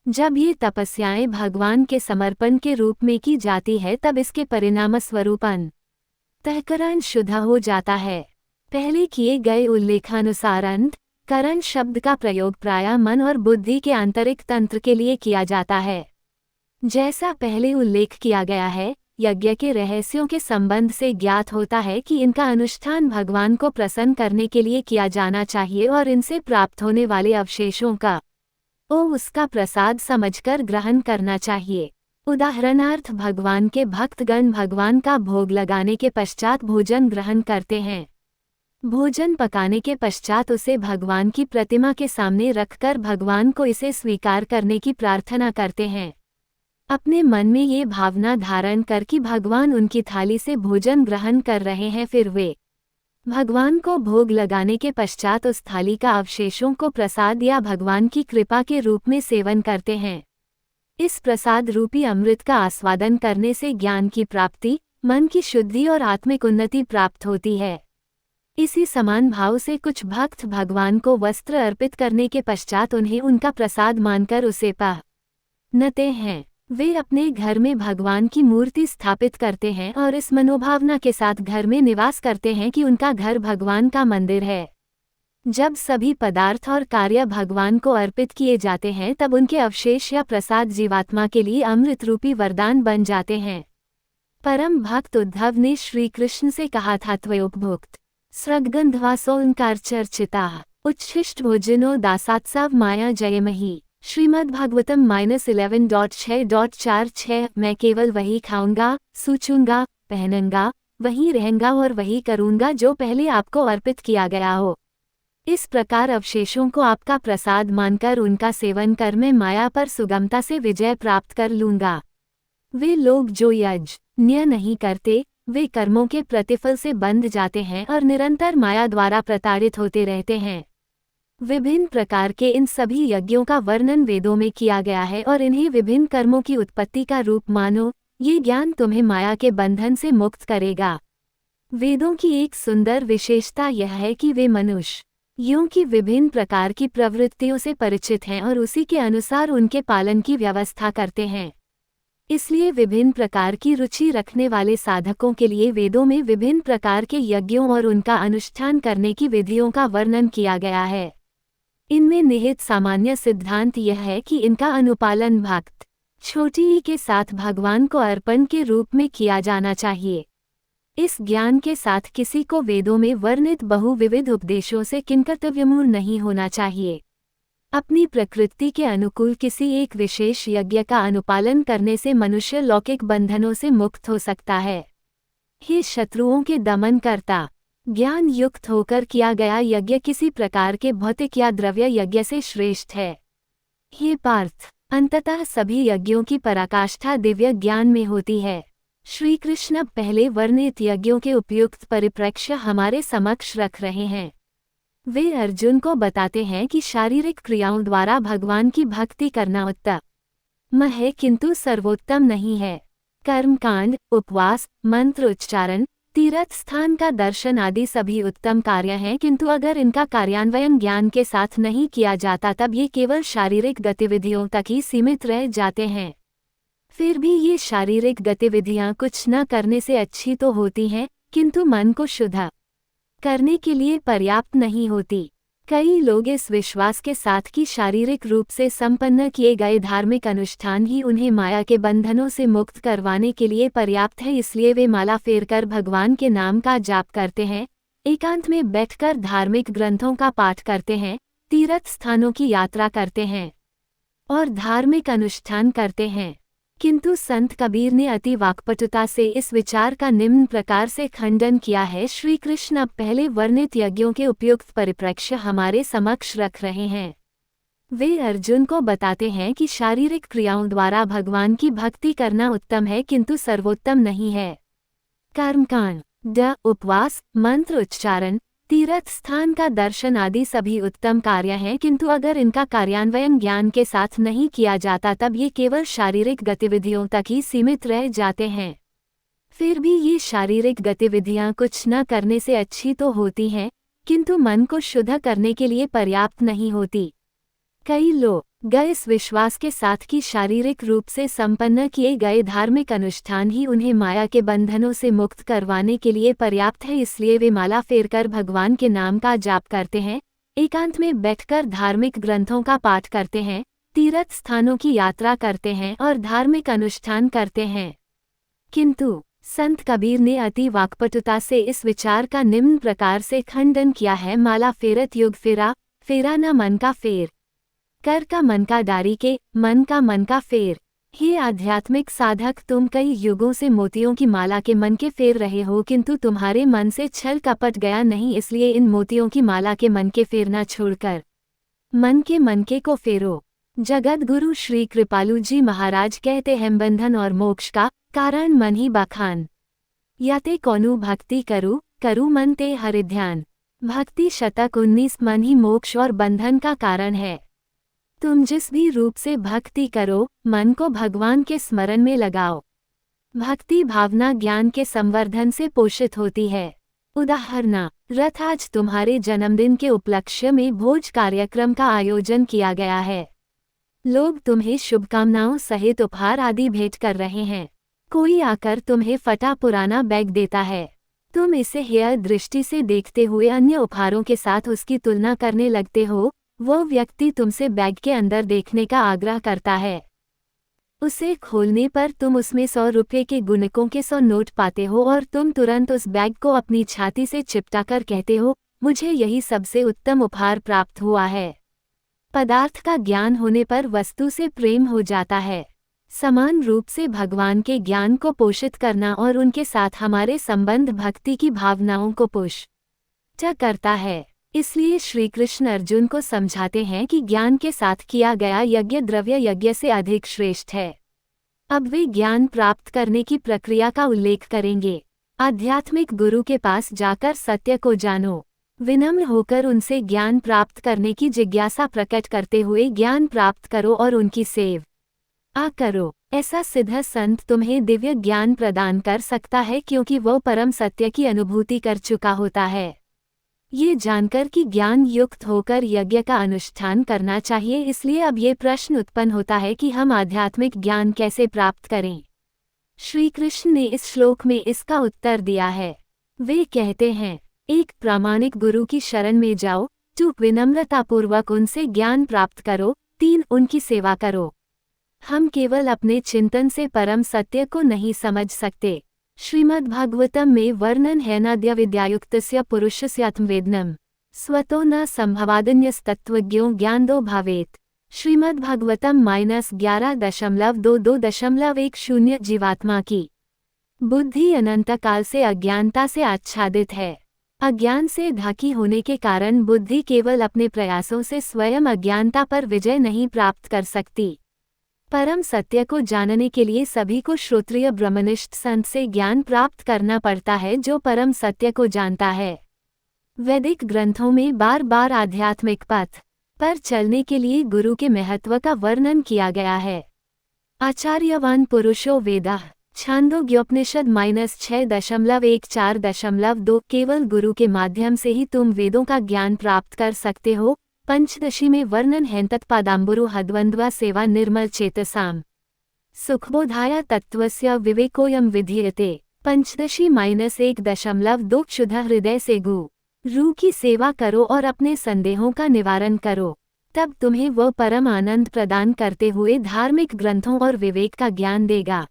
जब ये तपस्याएं भगवान के समर्पण के रूप में की जाती है तब इसके परिणाम स्वरूप अंतःकरण शुद्ध हो जाता है। पहले किए गए उल्लेखानुसार अंतःकरण शब्द का प्रयोग प्रायः मन और बुद्धि के आंतरिक तंत्र के लिए किया जाता है। जैसा पहले उल्लेख किया गया है, यज्ञ के रहस्यों के संबंध से ज्ञात होता है कि इनका अनुष्ठान भगवान को प्रसन्न करने के लिए किया जाना चाहिए और इनसे प्राप्त होने वाले अवशेषों का उसका प्रसाद समझकर ग्रहण करना चाहिए। उदाहरणार्थ, भगवान के भक्तगण भगवान का भोग लगाने के पश्चात भोजन ग्रहण करते हैं। भोजन पकाने के पश्चात उसे भगवान की प्रतिमा के सामने रखकर भगवान को इसे स्वीकार करने की प्रार्थना करते हैं। अपने मन में ये भावना धारण कर कि भगवान उनकी थाली से भोजन ग्रहण कर रहे हैं, फिर वे भगवान को भोग लगाने के पश्चात उस थाली का अवशेषों को प्रसाद या भगवान की कृपा के रूप में सेवन करते हैं। इस प्रसाद रूपी अमृत का आस्वादन करने से ज्ञान की प्राप्ति, मन की शुद्धि और आत्मिक उन्नति प्राप्त होती है। इसी समान भाव से कुछ भक्त भगवान को वस्त्र अर्पित करने के पश्चात उन्हें उनका प्रसाद मानकर उसे पहनते हैं। वे अपने घर में भगवान की मूर्ति स्थापित करते हैं और इस मनोभावना के साथ घर में निवास करते हैं कि उनका घर भगवान का मंदिर है। जब सभी पदार्थ और कार्य भगवान को अर्पित किए जाते हैं तब उनके अवशेष या प्रसाद जीवात्मा के लिए अमृत रूपी वरदान बन जाते हैं। परम भक्त उद्धव ने श्री कृष्ण से कहा था, त्वयोपभुक्त स्रगंधवासोंकार चर्चिता उच्छिष्ट भोजनो दासात्सव माया जयमही। श्रीमद्भागवतम -11.6.46। मैं केवल वही खाऊंगा, सूचूंगा, पहनूंगा, वही रहूंगा और वही करूंगा जो पहले आपको अर्पित किया गया हो। इस प्रकार अवशेषों को आपका प्रसाद मानकर उनका सेवन कर मैं माया पर सुगमता से विजय प्राप्त कर लूंगा। वे लोग जो यज्ञ नहीं करते, वे कर्मों के प्रतिफल से बंध जाते हैं और निरंतर माया द्वारा प्रताड़ित होते रहते हैं। विभिन्न प्रकार के इन सभी यज्ञों का वर्णन वेदों में किया गया है और इन्हें विभिन्न कर्मों की उत्पत्ति का रूप मानो। ये ज्ञान तुम्हें माया के बंधन से मुक्त करेगा। वेदों की एक सुंदर विशेषता यह है कि वे मनुष्यों की विभिन्न प्रकार की प्रवृत्तियों से परिचित हैं और उसी के अनुसार उनके पालन की व्यवस्था करते हैं। इसलिए विभिन्न प्रकार की रुचि रखने वाले साधकों के लिए वेदों में विभिन्न प्रकार के यज्ञों और उनका अनुष्ठान करने की विधियों का वर्णन किया गया है। इनमें निहित सामान्य सिद्धांत यह है कि इनका अनुपालन भक्त छोटी ई के साथ भगवान को अर्पण के रूप में किया जाना चाहिए। इस ज्ञान के साथ किसी को वेदों में वर्णित बहुविविध उपदेशों से किंकर्तव्यमूढ़ नहीं होना चाहिए। अपनी प्रकृति के अनुकूल किसी एक विशेष यज्ञ का अनुपालन करने से मनुष्य लौकिक बंधनों से मुक्त हो सकता है। हे शत्रुओं के दमन करता, ज्ञान युक्त होकर किया गया यज्ञ किसी प्रकार के भौतिक या द्रव्य यज्ञ से श्रेष्ठ है। हे पार्थ, अंततः सभी यज्ञों की पराकाष्ठा दिव्य ज्ञान में होती है। श्री कृष्ण पहले वर्णित यज्ञों के उपयुक्त परिप्रेक्ष्य हमारे समक्ष रख रहे हैं। वे अर्जुन को बताते हैं कि शारीरिक क्रियाओं द्वारा भगवान की भक्ति करना उत्तम है किंतु सर्वोत्तम नहीं है। कर्मकांड, उपवास, मंत्र उच्चारण, तीर्थ स्थान का दर्शन आदि सभी उत्तम कार्य हैं, किंतु अगर इनका कार्यान्वयन ज्ञान के साथ नहीं किया जाता तब ये केवल शारीरिक गतिविधियों तक ही सीमित रह जाते हैं। फिर भी ये शारीरिक गतिविधियां कुछ न करने से अच्छी तो होती हैं, किंतु मन को शुद्ध करने के लिए पर्याप्त नहीं होती। कई लोग इस विश्वास के साथ कि शारीरिक रूप से संपन्न किए गए धार्मिक अनुष्ठान ही उन्हें माया के बंधनों से मुक्त करवाने के लिए पर्याप्त है, इसलिए वे माला फेरकर भगवान के नाम का जाप करते हैं, एकांत में बैठकर धार्मिक ग्रंथों का पाठ करते हैं, तीर्थ स्थानों की यात्रा करते हैं और धार्मिक अनुष्ठान करते हैं। किंतु संत कबीर ने अति वाक्पटुता से इस विचार का निम्न प्रकार से खंडन किया है। श्री कृष्ण अब पहले वर्णित यज्ञों के उपयुक्त परिप्रेक्ष्य हमारे समक्ष रख रहे हैं। वे अर्जुन को बताते हैं कि शारीरिक क्रियाओं द्वारा भगवान की भक्ति करना उत्तम है किंतु सर्वोत्तम नहीं है। कर्मकांड, उपवास, मंत्र उच्चारण, तीर्थ स्थान का दर्शन आदि सभी उत्तम कार्य हैं, किंतु अगर इनका कार्यान्वयन ज्ञान के साथ नहीं किया जाता तब ये केवल शारीरिक गतिविधियों तक ही सीमित रह जाते हैं। फिर भी ये शारीरिक गतिविधियां कुछ न करने से अच्छी तो होती हैं, किंतु मन को शुद्ध करने के लिए पर्याप्त नहीं होती। कई लोग इस विश्वास के साथ कि शारीरिक रूप से संपन्न किए गए धार्मिक अनुष्ठान ही उन्हें माया के बंधनों से मुक्त करवाने के लिए पर्याप्त है, इसलिए वे माला फेरकर भगवान के नाम का जाप करते हैं, एकांत में बैठकर धार्मिक ग्रंथों का पाठ करते हैं, तीर्थ स्थानों की यात्रा करते हैं और धार्मिक अनुष्ठान करते हैं। किंतु संत कबीर ने अति वाक्पटुता से इस विचार का निम्न प्रकार से खंडन किया है। माला फेरत युग फेरा, फेरा न मन का फेर, कर का मन का डारी के, मन का फेर। हे आध्यात्मिक साधक, तुम कई युगों से मोतियों की माला के मन के फेर रहे हो, किंतु तुम्हारे मन से छल कपट गया नहीं, इसलिए इन मोतियों की माला के मन के फेरना छोड़कर मन के को फेरो। जगत गुरु श्री कृपालु जी महाराज कहते हैं, बंधन और मोक्ष का कारण मन ही बखान, याते कौनु भक्ति करू मन ते हरि ध्यान। भक्ति शतक 19। मन ही मोक्ष और बंधन का कारण है। तुम जिस भी रूप से भक्ति करो, मन को भगवान के स्मरण में लगाओ। भक्ति भावना ज्ञान के संवर्धन से पोषित होती है। उदाहरणार्थ, आज तुम्हारे जन्मदिन के उपलक्ष्य में भोज कार्यक्रम का आयोजन किया गया है। लोग तुम्हें शुभकामनाओं सहित उपहार आदि भेंट कर रहे हैं। कोई आकर तुम्हें फटा पुराना बैग देता है। तुम इसे हेय दृष्टि से देखते हुए अन्य उपहारों के साथ उसकी तुलना करने लगते हो। वो व्यक्ति तुमसे बैग के अंदर देखने का आग्रह करता है। उसे खोलने पर तुम उसमें 100 रुपये के गुणकों के 100 नोट पाते हो और तुम तुरंत उस बैग को अपनी छाती से चिपटाकर कहते हो, मुझे यही सबसे उत्तम उपहार प्राप्त हुआ है। पदार्थ का ज्ञान होने पर वस्तु से प्रेम हो जाता है। समान रूप से भगवान के ज्ञान को पोषित करना और उनके साथ हमारे संबंध भक्ति की भावनाओं को पुष्ट करता है। इसलिए श्री कृष्ण अर्जुन को समझाते हैं कि ज्ञान के साथ किया गया यज्ञ द्रव्य यज्ञ से अधिक श्रेष्ठ है। अब वे ज्ञान प्राप्त करने की प्रक्रिया का उल्लेख करेंगे। आध्यात्मिक गुरु के पास जाकर सत्य को जानो। विनम्र होकर उनसे ज्ञान प्राप्त करने की जिज्ञासा प्रकट करते हुए ज्ञान प्राप्त करो और उनकी सेवा करो। ऐसा सिद्ध संत तुम्हें दिव्य ज्ञान प्रदान कर सकता है, क्योंकि वो परम सत्य की अनुभूति कर चुका होता है। ये जानकर कि ज्ञान युक्त होकर यज्ञ का अनुष्ठान करना चाहिए, इसलिए अब ये प्रश्न उत्पन्न होता है कि हम आध्यात्मिक ज्ञान कैसे प्राप्त करें। श्री कृष्ण ने इस श्लोक में इसका उत्तर दिया है। वे कहते हैं, 1. प्रामाणिक गुरु की शरण में जाओ। 2. विनम्रतापूर्वक उनसे ज्ञान प्राप्त करो। 3. उनकी सेवा करो। हम केवल अपने चिंतन से परम सत्य को नहीं समझ सकते। श्रीमद्भागवतम में वर्णन है, नाद्य विद्यायुक्तस्य पुरुषस्यात्मवेदनम स्वतो न संभवादन्यस्तत्त्वज्ञो ज्ञानदो भावेत। श्रीमद्भागवतम -11.22.10 जीवात्मा की बुद्धि अनंत काल से अज्ञानता से आच्छादित है। अज्ञान से ढकी होने के कारण बुद्धि केवल अपने प्रयासों से स्वयं अज्ञानता पर विजय नहीं प्राप्त कर सकती। परम सत्य को जानने के लिए सभी को श्रोत्रिय ब्रह्मनिष्ठ संत से ज्ञान प्राप्त करना पड़ता है, जो परम सत्य को जानता है। वैदिक ग्रंथों में बार बार आध्यात्मिक पथ पर चलने के लिए गुरु के महत्व का वर्णन किया गया है। आचार्यवान पुरुषो वेदा छांदोग्योपनिषद -6.14.2 केवल गुरु के माध्यम से ही तुम वेदों का ज्ञान प्राप्त कर सकते हो। पंचदशी में वर्णन है, तत्पादाम्बुरु हद्वन्द्वा सेवा निर्मल चेतसाम सुखबोधाया तत्त्वस्य विवेकोयम विधीयते। पंचदशी -1.2 शुद्ध हृदय से गुरु की सेवा करो और अपने संदेहों का निवारण करो, तब तुम्हें वह परम आनंद प्रदान करते हुए धार्मिक ग्रंथों और विवेक का ज्ञान देगा।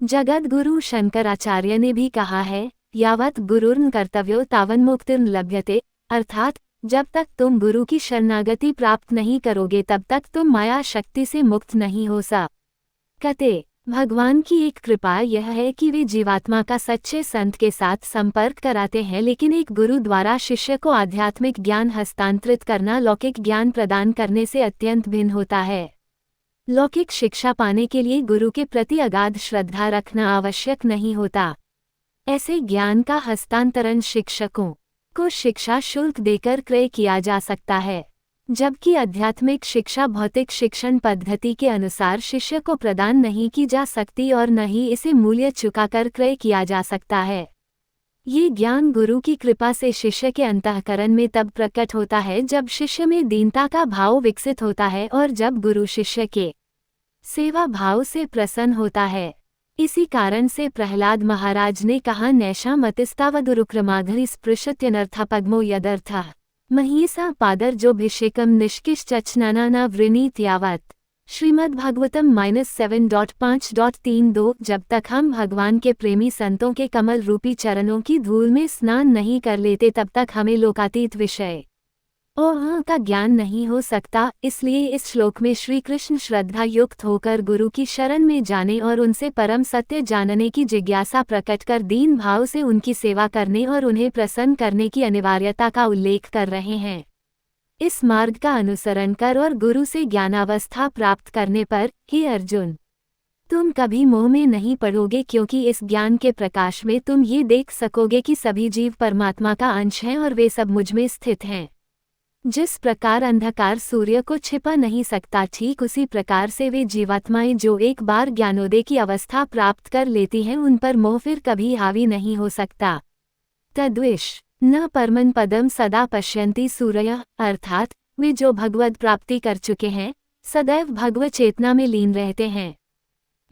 जगत गुरु शंकराचार्य ने भी कहा है, यावत् गुरुर्न कर्तव्यो तावन् मुक्तिर्न लभ्यते, अर्थात जब तक तुम गुरु की शरणागति प्राप्त नहीं करोगे तब तक तुम माया शक्ति से मुक्त नहीं हो सकते। भगवान की एक कृपा यह है कि वे जीवात्मा का सच्चे संत के साथ संपर्क कराते हैं, लेकिन एक गुरु द्वारा शिष्य को आध्यात्मिक ज्ञान हस्तांतरित करना लौकिक ज्ञान प्रदान करने से अत्यंत भिन्न होता है। लौकिक शिक्षा पाने के लिए गुरु के प्रति अगाध श्रद्धा रखना आवश्यक नहीं होता। ऐसे ज्ञान का हस्तांतरण शिक्षकों को शिक्षा शुल्क देकर क्रय किया जा सकता है, जबकि आध्यात्मिक शिक्षा भौतिक शिक्षण पद्धति के अनुसार शिष्य को प्रदान नहीं की जा सकती और न ही इसे मूल्य चुकाकर क्रय किया जा सकता है। ये ज्ञान गुरु की कृपा से शिष्य के अंतःकरण में तब प्रकट होता है जब शिष्य में दीनता का भाव विकसित होता है और जब गुरु शिष्य के सेवा भाव से प्रसन्न होता है। इसी कारण से प्रहलाद महाराज ने कहा, नैषा मतिस्तावदुरुक्रमाघरि स्पृशत्यनर्थापगमो यदर्थः महीसा पादर जो भिषेकम निष्किश्चचनाना न वृणीत यावत। श्रीमद्भागवतम -7.5.32 जब तक हम भगवान के प्रेमी संतों के कमल रूपी चरणों की धूल में स्नान नहीं कर लेते तब तक हमें लोकातीत विषय और का ज्ञान नहीं हो सकता। इसलिए इस श्लोक में श्री कृष्ण श्रद्धा युक्त होकर गुरु की शरण में जाने और उनसे परम सत्य जानने की जिज्ञासा प्रकट कर दीन भाव से उनकी सेवा करने और उन्हें प्रसन्न करने की अनिवार्यता का उल्लेख कर रहे हैं। इस मार्ग का अनुसरण कर और गुरु से ज्ञानावस्था प्राप्त करने पर, हे अर्जुन, तुम कभी मोह में नहीं पड़ोगे, क्योंकि इस ज्ञान के प्रकाश में तुम ये देख सकोगे कि सभी जीव परमात्मा का अंश हैं और वे सब मुझ में स्थित हैं। जिस प्रकार अंधकार सूर्य को छिपा नहीं सकता, ठीक उसी प्रकार से वे जीवात्माएं जो एक बार ज्ञानोदय की अवस्था प्राप्त कर लेती हैं, उन पर मोह फिर कभी हावी नहीं हो सकता। तद्विष न परमन पदम सदा पश्यन्ति सूरयः, अर्थात वे जो भगवद प्राप्ति कर चुके हैं सदैव भगवत चेतना में लीन रहते हैं।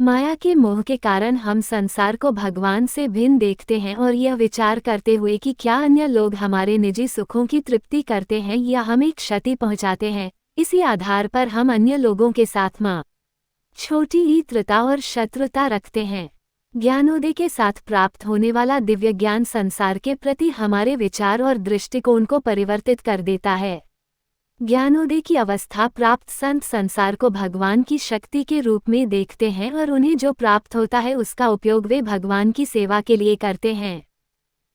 माया के मोह के कारण हम संसार को भगवान से भिन्न देखते हैं और यह विचार करते हुए कि क्या अन्य लोग हमारे निजी सुखों की तृप्ति करते हैं या हमें क्षति पहुंचाते हैं, इसी आधार पर हम अन्य लोगों के साथ छोटी ईत्रता और शत्रुता रखते हैं। ज्ञानोदय के साथ प्राप्त होने वाला दिव्य ज्ञान संसार के प्रति हमारे विचार और दृष्टिकोण को परिवर्तित कर देता है। ज्ञानोदय की अवस्था प्राप्त संत संसार को भगवान की शक्ति के रूप में देखते हैं और उन्हें जो प्राप्त होता है उसका उपयोग वे भगवान की सेवा के लिए करते हैं।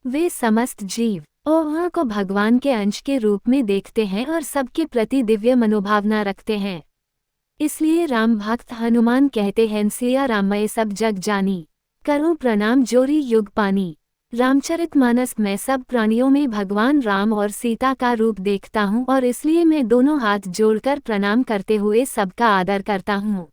वे समस्त जीव और को भगवान के अंश के रूप में देखते हैं और सबके प्रति दिव्य मनोभावना रखते हैं। इसलिए राम भक्त हनुमान कहते हैं, सिया राममय सब जग जानी, करो प्रणाम जोरी युग पानी। रामचरितमानस में सब प्राणियों में भगवान राम और सीता का रूप देखता हूँ और इसलिए मैं दोनों हाथ जोड़कर प्रणाम करते हुए सबका आदर करता हूँ।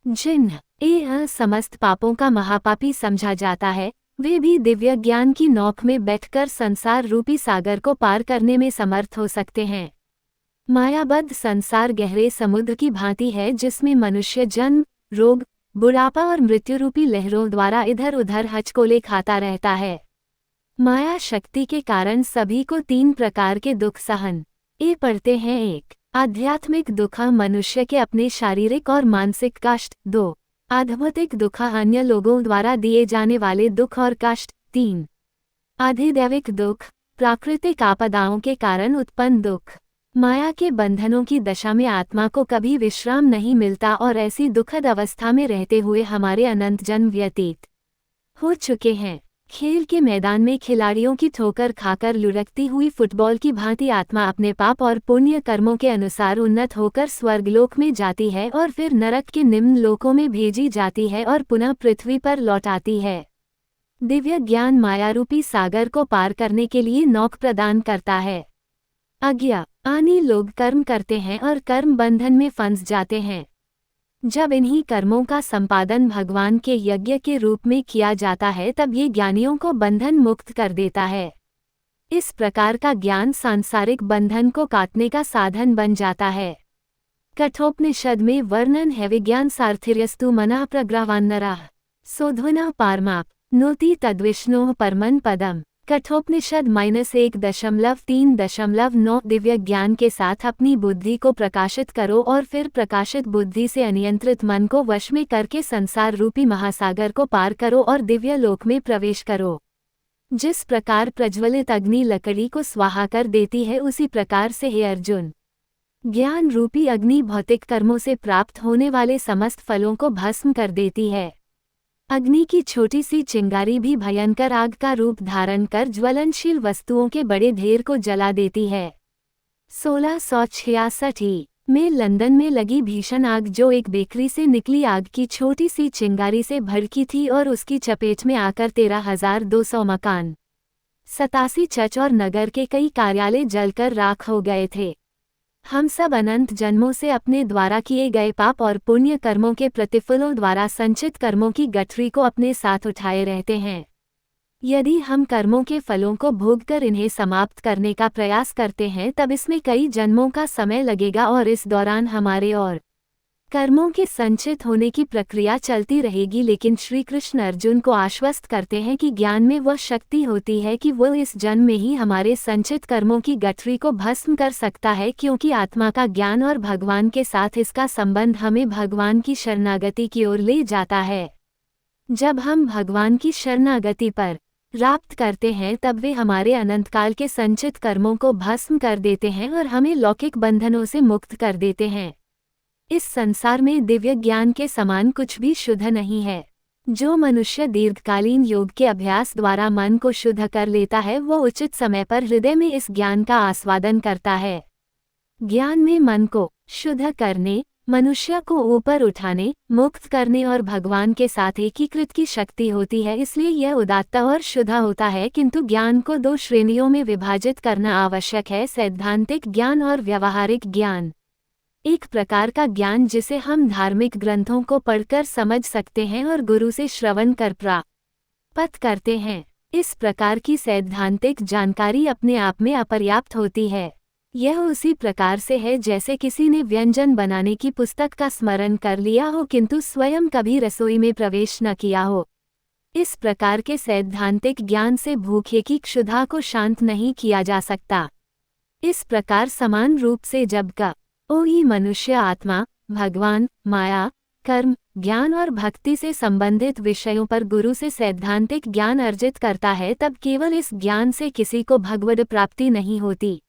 जिन्हें समस्त पापों का महापापी समझा जाता है, वे भी दिव्य ज्ञान की नौक में बैठकर संसार रूपी सागर को पार करने में समर्थ हो सकते हैं। मायाबद्ध संसार गहरे समुद्र की भांति है जिसमें मनुष्य जन्म, रोग, बुढ़ापा और मृत्यु रूपी लहरों द्वारा इधर उधर हचकोले खाता रहता है। माया शक्ति के कारण सभी को 3 प्रकार के दुख सहन पड़ते हैं। 1. आध्यात्मिक दुख मनुष्य के अपने शारीरिक और मानसिक कष्ट। 2. आध्यात्मिक दुख अन्य लोगों द्वारा दिए जाने वाले दुख और कष्ट। 3. अधिदैविक दुख प्राकृतिक आपदाओं के कारण उत्पन्न दुख। माया के बंधनों की दशा में आत्मा को कभी विश्राम नहीं मिलता और ऐसी दुखद अवस्था में रहते हुए हमारे अनंत जन्म व्यतीत हो चुके हैं। खेल के मैदान में खिलाड़ियों की ठोकर खाकर लुढ़कती हुई फुटबॉल की भांति आत्मा अपने पाप और पुण्य कर्मों के अनुसार उन्नत होकर स्वर्गलोक में जाती है और फिर नरक के निम्न लोकों में भेजी जाती है और पुनः पृथ्वी पर लौट आती है। दिव्य ज्ञान मायारूपी सागर को पार करने के लिए नौक प्रदान करता है। अज्ञानी लोग कर्म करते हैं और कर्म बंधन में फंस जाते हैं। जब इन्हीं कर्मों का संपादन भगवान के यज्ञ के रूप में किया जाता है तब ये ज्ञानियों को बंधन मुक्त कर देता है। इस प्रकार का ज्ञान सांसारिक बंधन को काटने का साधन बन जाता है। कठोपनिषद में वर्णन है विज्ञान सार्थिर्यस्तु मनः प्रग्रहान्नरः सोध्वनः पारमाप नोति तद्विष्णोः परमं पदम्। कठोपनिषद -1.3.9 दिव्य ज्ञान के साथ अपनी बुद्धि को प्रकाशित करो और फिर प्रकाशित बुद्धि से अनियंत्रित मन को वश में करके संसार रूपी महासागर को पार करो और दिव्य लोक में प्रवेश करो। जिस प्रकार प्रज्वलित अग्नि लकड़ी को स्वाहा कर देती है उसी प्रकार से हे अर्जुन, ज्ञान रूपी अग्नि भौतिक कर्मों से प्राप्त होने वाले समस्त फलों को भस्म कर देती है। अग्नि की छोटी सी चिंगारी भी भयंकर आग का रूप धारण कर ज्वलनशील वस्तुओं के बड़े ढेर को जला देती है। 1666 में लंदन में लगी भीषण आग जो एक बेकरी से निकली आग की छोटी सी चिंगारी से भड़की थी और उसकी चपेट में आकर 13,200 मकान, 87 चर्च और नगर के कई कार्यालय जलकर राख हो गए थे। हम सब अनंत जन्मों से अपने द्वारा किए गए पाप और पुण्य कर्मों के प्रतिफलों द्वारा संचित कर्मों की गठरी को अपने साथ उठाए रहते हैं। यदि हम कर्मों के फलों को भोगकर इन्हें समाप्त करने का प्रयास करते हैं तब इसमें कई जन्मों का समय लगेगा और इस दौरान हमारे और कर्मों के संचित होने की प्रक्रिया चलती रहेगी। लेकिन श्री कृष्ण अर्जुन को आश्वस्त करते हैं कि ज्ञान में वह शक्ति होती है कि वह इस जन्म में ही हमारे संचित कर्मों की गठरी को भस्म कर सकता है, क्योंकि आत्मा का ज्ञान और भगवान के साथ इसका संबंध हमें भगवान की शरणागति की ओर ले जाता है। जब हम भगवान की शरणागति पर प्राप्त करते हैं तब वे हमारे अनंतकाल के संचित कर्मों को भस्म कर देते हैं और हमें लौकिक बंधनों से मुक्त कर देते हैं। इस संसार में दिव्य ज्ञान के समान कुछ भी शुद्ध नहीं है। जो मनुष्य दीर्घकालीन योग के अभ्यास द्वारा मन को शुद्ध कर लेता है वह उचित समय पर हृदय में इस ज्ञान का आस्वादन करता है। ज्ञान में मन को शुद्ध करने, मनुष्य को ऊपर उठाने, मुक्त करने और भगवान के साथ एकीकृत की शक्ति होती है, इसलिए यह उदात्त और शुद्ध होता है। किंतु ज्ञान को 2 श्रेणियों में विभाजित करना आवश्यक है, सैद्धांतिक ज्ञान और व्यावहारिक ज्ञान। एक प्रकार का ज्ञान जिसे हम धार्मिक ग्रंथों को पढ़कर समझ सकते हैं और गुरु से श्रवण कर प्राप्त करते हैं। इस प्रकार की सैद्धांतिक जानकारी अपने आप में अपर्याप्त होती है। यह उसी प्रकार से है जैसे किसी ने व्यंजन बनाने की पुस्तक का स्मरण कर लिया हो किंतु स्वयं कभी रसोई में प्रवेश न किया हो। इस प्रकार के सैद्धांतिक ज्ञान से भूखे की क्षुधा को शांत नहीं किया जा सकता। इस प्रकार समान रूप से जब कोई मनुष्य आत्मा, भगवान, माया, कर्म, ज्ञान और भक्ति से संबंधित विषयों पर गुरु से सैद्धांतिक ज्ञान अर्जित करता है तब केवल इस ज्ञान से किसी को भगवद प्राप्ति नहीं होती।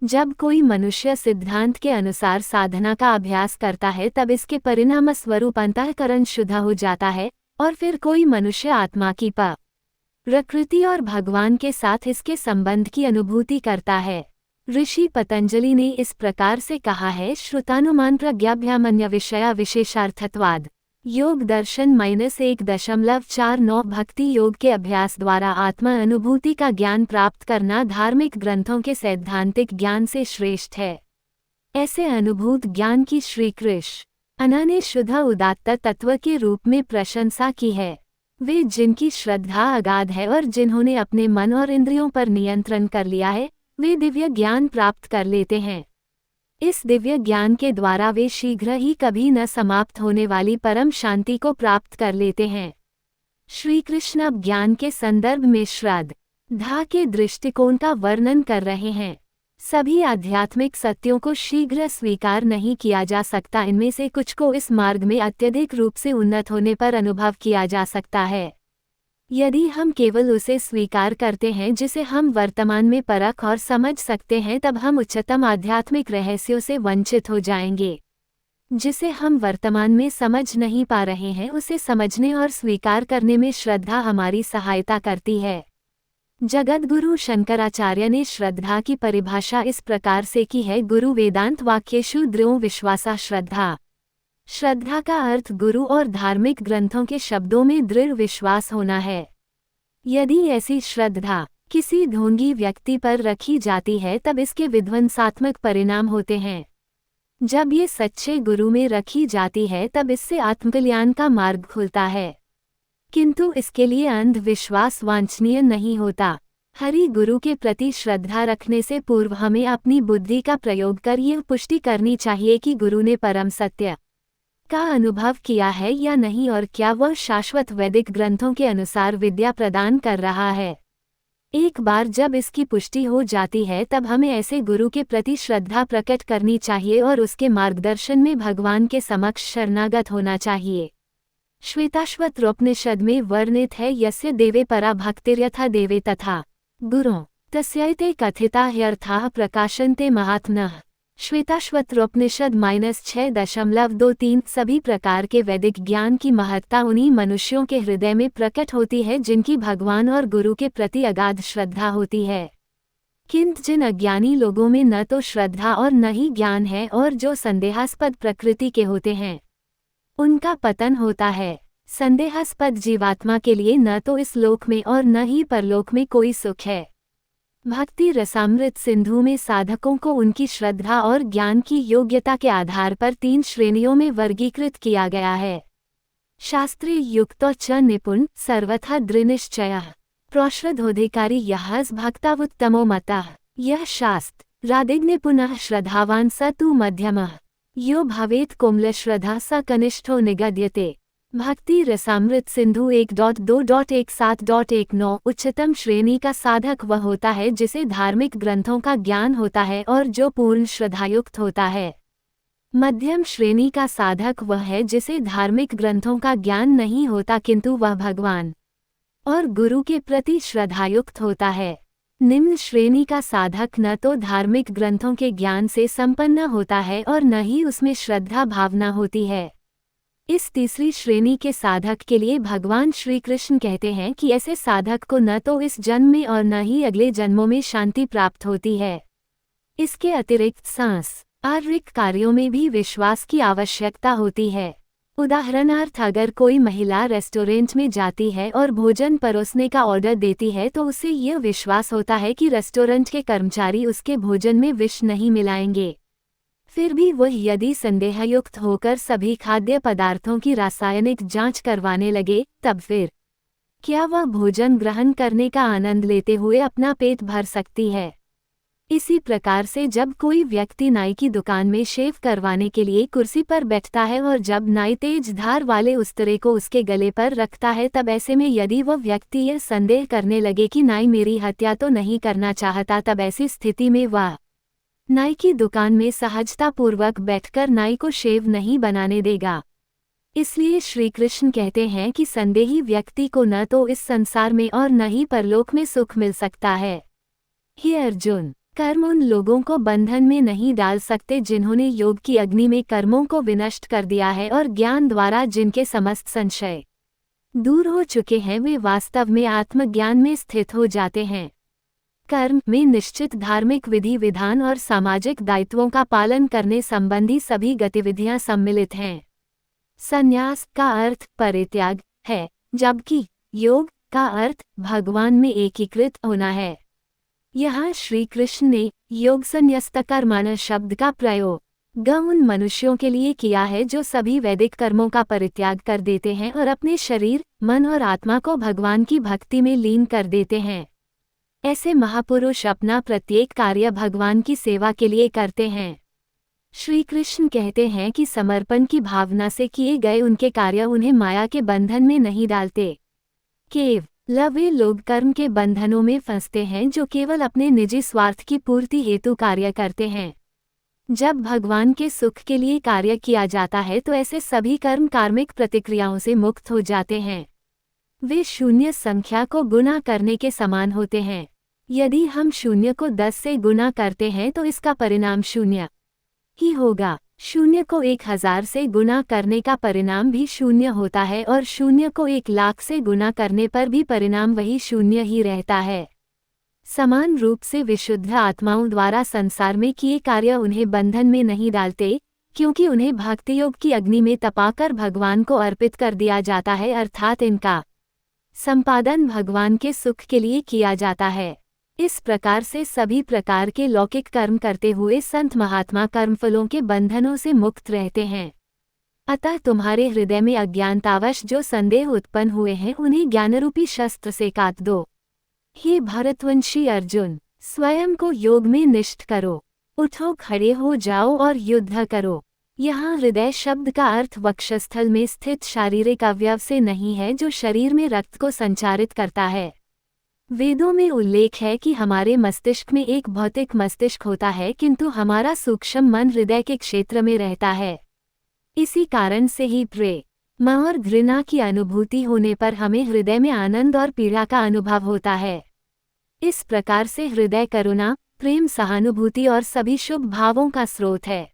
जब कोई मनुष्य सिद्धांत के अनुसार साधना का अभ्यास करता है तब इसके परिणाम स्वरूप अंतःकरण शुद्ध हो जाता है और फिर कोई मनुष्य आत्मा की प्रकृति और भगवान के साथ इसके संबंध की अनुभूति करता है। ऋषि पतंजलि ने इस प्रकार से कहा है, श्रुतानुमान प्रज्ञाभ्यामन्य विषया विशेषार्थत्वाद। योग दर्शन -1.49 भक्ति योग के अभ्यास द्वारा आत्मा अनुभूति का ज्ञान प्राप्त करना धार्मिक ग्रंथों के सैद्धांतिक ज्ञान से श्रेष्ठ है। ऐसे अनुभूत ज्ञान की श्री कृष्ण ने शुद्ध उदात्त तत्व के रूप में प्रशंसा की है। वे जिनकी श्रद्धा अगाध है और जिन्होंने अपने मन और इंद्रियों पर नियंत्रण कर लिया है, वे दिव्य ज्ञान प्राप्त कर लेते हैं। इस दिव्य ज्ञान के द्वारा वे शीघ्र ही कभी न समाप्त होने वाली परम शांति को प्राप्त कर लेते हैं। श्री कृष्ण अब ज्ञान के संदर्भ में श्रद्धा के दृष्टिकोण का वर्णन कर रहे हैं। सभी आध्यात्मिक सत्यों को शीघ्र स्वीकार नहीं किया जा सकता, इनमें से कुछ को इस मार्ग में अत्यधिक रूप से उन्नत होने पर अनुभव किया जा सकता है। यदि हम केवल उसे स्वीकार करते हैं जिसे हम वर्तमान में परख और समझ सकते हैं, तब हम उच्चतम आध्यात्मिक रहस्यों से वंचित हो जाएंगे। जिसे हम वर्तमान में समझ नहीं पा रहे हैं, उसे समझने और स्वीकार करने में श्रद्धा हमारी सहायता करती है। जगद्गुरु शंकराचार्य ने श्रद्धा की परिभाषा इस प्रकार से की है: गुरु वेदांत वाक्येषु दृढ़ो विश्वासा श्रद्धा। श्रद्धा का अर्थ गुरु और धार्मिक ग्रंथों के शब्दों में दृढ़ विश्वास होना है। यदि ऐसी श्रद्धा किसी ढोंगी व्यक्ति पर रखी जाती है, तब इसके विध्वंसात्मक परिणाम होते हैं। जब ये सच्चे गुरु में रखी जाती है, तब इससे आत्मकल्याण का मार्ग खुलता है। किंतु इसके लिए अंधविश्वास वांछनीय नहीं होता। हरि गुरु के प्रति श्रद्धा रखने से पूर्व हमें अपनी बुद्धि का प्रयोग कर ये पुष्टि करनी चाहिए कि गुरु ने परम सत्य का अनुभव किया है या नहीं, और क्या वह शाश्वत वैदिक ग्रंथों के अनुसार विद्या प्रदान कर रहा है। एक बार जब इसकी पुष्टि हो जाती है, तब हमें ऐसे गुरु के प्रति श्रद्धा प्रकट करनी चाहिए और उसके मार्गदर्शन में भगवान के समक्ष शरणागत होना चाहिए। श्वेताश्वतरोपनिषद में वर्णित है: यस्य देवे परा भक्तिर्यथा देवे तथा गुरुं तस्यैते कथिता ह्यर्थाः प्रकाशन्ते महात्मनः। श्वेताश्वतरोपनिषद -6.23। सभी प्रकार के वैदिक ज्ञान की महत्ता उन्हीं मनुष्यों के हृदय में प्रकट होती है जिनकी भगवान और गुरु के प्रति अगाध श्रद्धा होती है। किंतु जिन अज्ञानी लोगों में न तो श्रद्धा और न ही ज्ञान है, और जो संदेहास्पद प्रकृति के होते हैं, उनका पतन होता है। संदेहास्पद जीवात्मा के लिए न तो इस लोक में और न ही परलोक में कोई सुख है। भक्ति रसामृत सिंधु में साधकों को उनकी श्रद्धा और ज्ञान की योग्यता के आधार पर 3 श्रेणियों में वर्गीकृत किया गया है: शास्त्रीय युक्तो च निपुण, सर्वथा दृढ़निश्चयः, प्रोश्रद्धोधिकारी यः भक्तावुत्तमो मतः। यह शास्त्र रादिग्निपुनः श्रद्धावान स तु मध्यमः, यो भवेत् कोमलश्रद्धा स कनिष्ठो निगद्यते। भक्ति रसामृत सिंधु 1.2.17.19। उच्चतम श्रेणी का साधक वह होता है जिसे धार्मिक ग्रंथों का ज्ञान होता है और जो पूर्ण श्रद्धायुक्त होता है। मध्यम श्रेणी का साधक वह है जिसे धार्मिक ग्रंथों का ज्ञान नहीं होता, किंतु वह भगवान और गुरु के प्रति श्रद्धायुक्त होता है। निम्न श्रेणी का साधक न तो धार्मिक ग्रंथों के ज्ञान से संपन्न होता है और न ही उसमें श्रद्धा भावना होती है। इस तीसरी श्रेणी के साधक के लिए भगवान श्री कृष्ण कहते हैं कि ऐसे साधक को न तो इस जन्म में और न ही अगले जन्मों में शांति प्राप्त होती है। इसके अतिरिक्त सांसारिक कार्यों में भी विश्वास की आवश्यकता होती है। उदाहरणार्थ, अगर कोई महिला रेस्टोरेंट में जाती है और भोजन परोसने का ऑर्डर देती है, तो उसे यह विश्वास होता है कि रेस्टोरेंट के कर्मचारी उसके भोजन में विष नहीं मिलाएंगे। फिर भी वह यदि संदेहयुक्त होकर सभी खाद्य पदार्थों की रासायनिक जांच करवाने लगे, तब फिर क्या वह भोजन ग्रहण करने का आनंद लेते हुए अपना पेट भर सकती है? इसी प्रकार से जब कोई व्यक्ति नाई की दुकान में शेव करवाने के लिए कुर्सी पर बैठता है और जब नाई तेज धार वाले उस्तरे को उसके गले पर रखता है, तब ऐसे में यदि वह व्यक्ति यह संदेह करने लगे कि नाई मेरी हत्या तो नहीं करना चाहता, तब ऐसी स्थिति में वह नाई की दुकान में सहजतापूर्वक बैठकर नाई को शेव नहीं बनाने देगा। इसलिए श्री कृष्ण कहते हैं कि संदेही व्यक्ति को न तो इस संसार में और न ही परलोक में सुख मिल सकता है। हे अर्जुन, कर्म उन लोगों को बंधन में नहीं डाल सकते जिन्होंने योग की अग्नि में कर्मों को विनष्ट कर दिया है, और ज्ञान द्वारा जिनके समस्त संशय दूर हो चुके हैं, वे वास्तव में आत्मज्ञान में स्थित हो जाते हैं। कर्म में निश्चित धार्मिक विधि विधान और सामाजिक दायित्वों का पालन करने संबंधी सभी गतिविधियां सम्मिलित हैं। संन्यास का अर्थ परित्याग है, जबकि योग का अर्थ भगवान में एकीकृत होना है। यहाँ श्री कृष्ण ने योग संन्यस्त कर्मण शब्द का प्रयोग उन मनुष्यों के लिए किया है जो सभी वैदिक कर्मों का परित्याग कर देते हैं और अपने शरीर, मन और आत्मा को भगवान की भक्ति में लीन कर देते हैं। ऐसे महापुरुष अपना प्रत्येक कार्य भगवान की सेवा के लिए करते हैं। श्री कृष्ण कहते हैं कि समर्पण की भावना से किए गए उनके कार्य उन्हें माया के बंधन में नहीं डालते। केवल वे लोग कर्म के बंधनों में फंसते हैं जो केवल अपने निजी स्वार्थ की पूर्ति हेतु कार्य करते हैं। जब भगवान के सुख के लिए कार्य किया जाता है तो ऐसे सभी कर्म कार्मिक प्रतिक्रियाओं से मुक्त हो जाते हैं। वे शून्य संख्या को गुणा करने के समान होते हैं। यदि हम शून्य को 10 से गुणा करते हैं तो इसका परिणाम शून्य ही होगा। शून्य को 1000 से गुणा करने का परिणाम भी शून्य होता है और शून्य को 1,00,000 से गुणा करने पर भी परिणाम वही शून्य ही रहता है। समान रूप से विशुद्ध आत्माओं द्वारा संसार में किए कार्य उन्हें बंधन में नहीं डालते, क्योंकि उन्हें भक्ति योग की अग्नि में तपाकर भगवान को अर्पित कर दिया जाता है, अर्थात इनका संपादन भगवान के सुख के लिए किया जाता है। इस प्रकार से सभी प्रकार के लौकिक कर्म करते हुए संत महात्मा कर्मफलों के बंधनों से मुक्त रहते हैं। अतः तुम्हारे हृदय में अज्ञानतावश जो संदेह उत्पन्न हुए हैं उन्हें ज्ञानरूपी शस्त्र से काट दो। हे भरतवंशी अर्जुन, स्वयं को योग में निष्ठ करो। उठो, खड़े हो जाओ और युद्ध करो। यहाँ हृदय शब्द का अर्थ वक्षस्थल में स्थित शारीरिक अवयव से नहीं है जो शरीर में रक्त को संचारित करता है। वेदों में उल्लेख है कि हमारे मस्तिष्क में एक भौतिक मस्तिष्क होता है, किंतु हमारा सूक्ष्म मन हृदय के क्षेत्र में रहता है। इसी कारण से ही प्रेम और घृणा की अनुभूति होने पर हमें हृदय में आनंद और पीड़ा का अनुभव होता है। इस प्रकार से हृदय करुणा, प्रेम, सहानुभूति और सभी शुभ भावों का स्रोत है।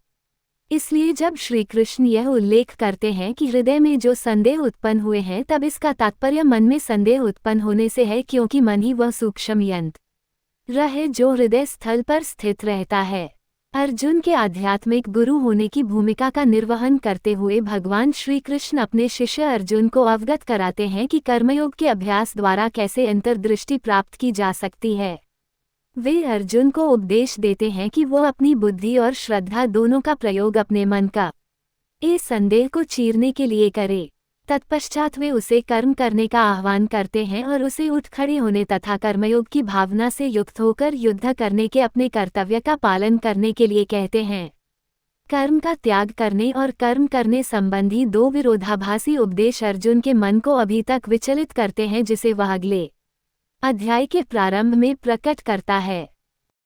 इसलिए जब श्री कृष्ण यह उल्लेख करते हैं कि हृदय में जो संदेह उत्पन्न हुए हैं, तब इसका तात्पर्य मन में संदेह उत्पन्न होने से है, क्योंकि मन ही वह सूक्ष्म यंत्र है जो हृदय स्थल पर स्थित रहता है। अर्जुन के आध्यात्मिक गुरु होने की भूमिका का निर्वहन करते हुए भगवान श्री कृष्ण अपने शिष्य अर्जुन को अवगत कराते हैं कि कर्मयोग के अभ्यास द्वारा कैसे अंतर्दृष्टि प्राप्त की जा सकती है। वे अर्जुन को उपदेश देते हैं कि वो अपनी बुद्धि और श्रद्धा दोनों का प्रयोग अपने मन का इस संदेह को चीरने के लिए करे। तत्पश्चात वे उसे कर्म करने का आह्वान करते हैं और उसे उठ खड़े होने तथा कर्मयोग की भावना से युक्त होकर युद्ध करने के अपने कर्तव्य का पालन करने के लिए कहते हैं। कर्म का त्याग करने और कर्म करने संबंधी दो विरोधाभासी उपदेश अर्जुन के मन को अभी तक विचलित करते हैं, जिसे वह अगले अध्याय के प्रारंभ में प्रकट करता है।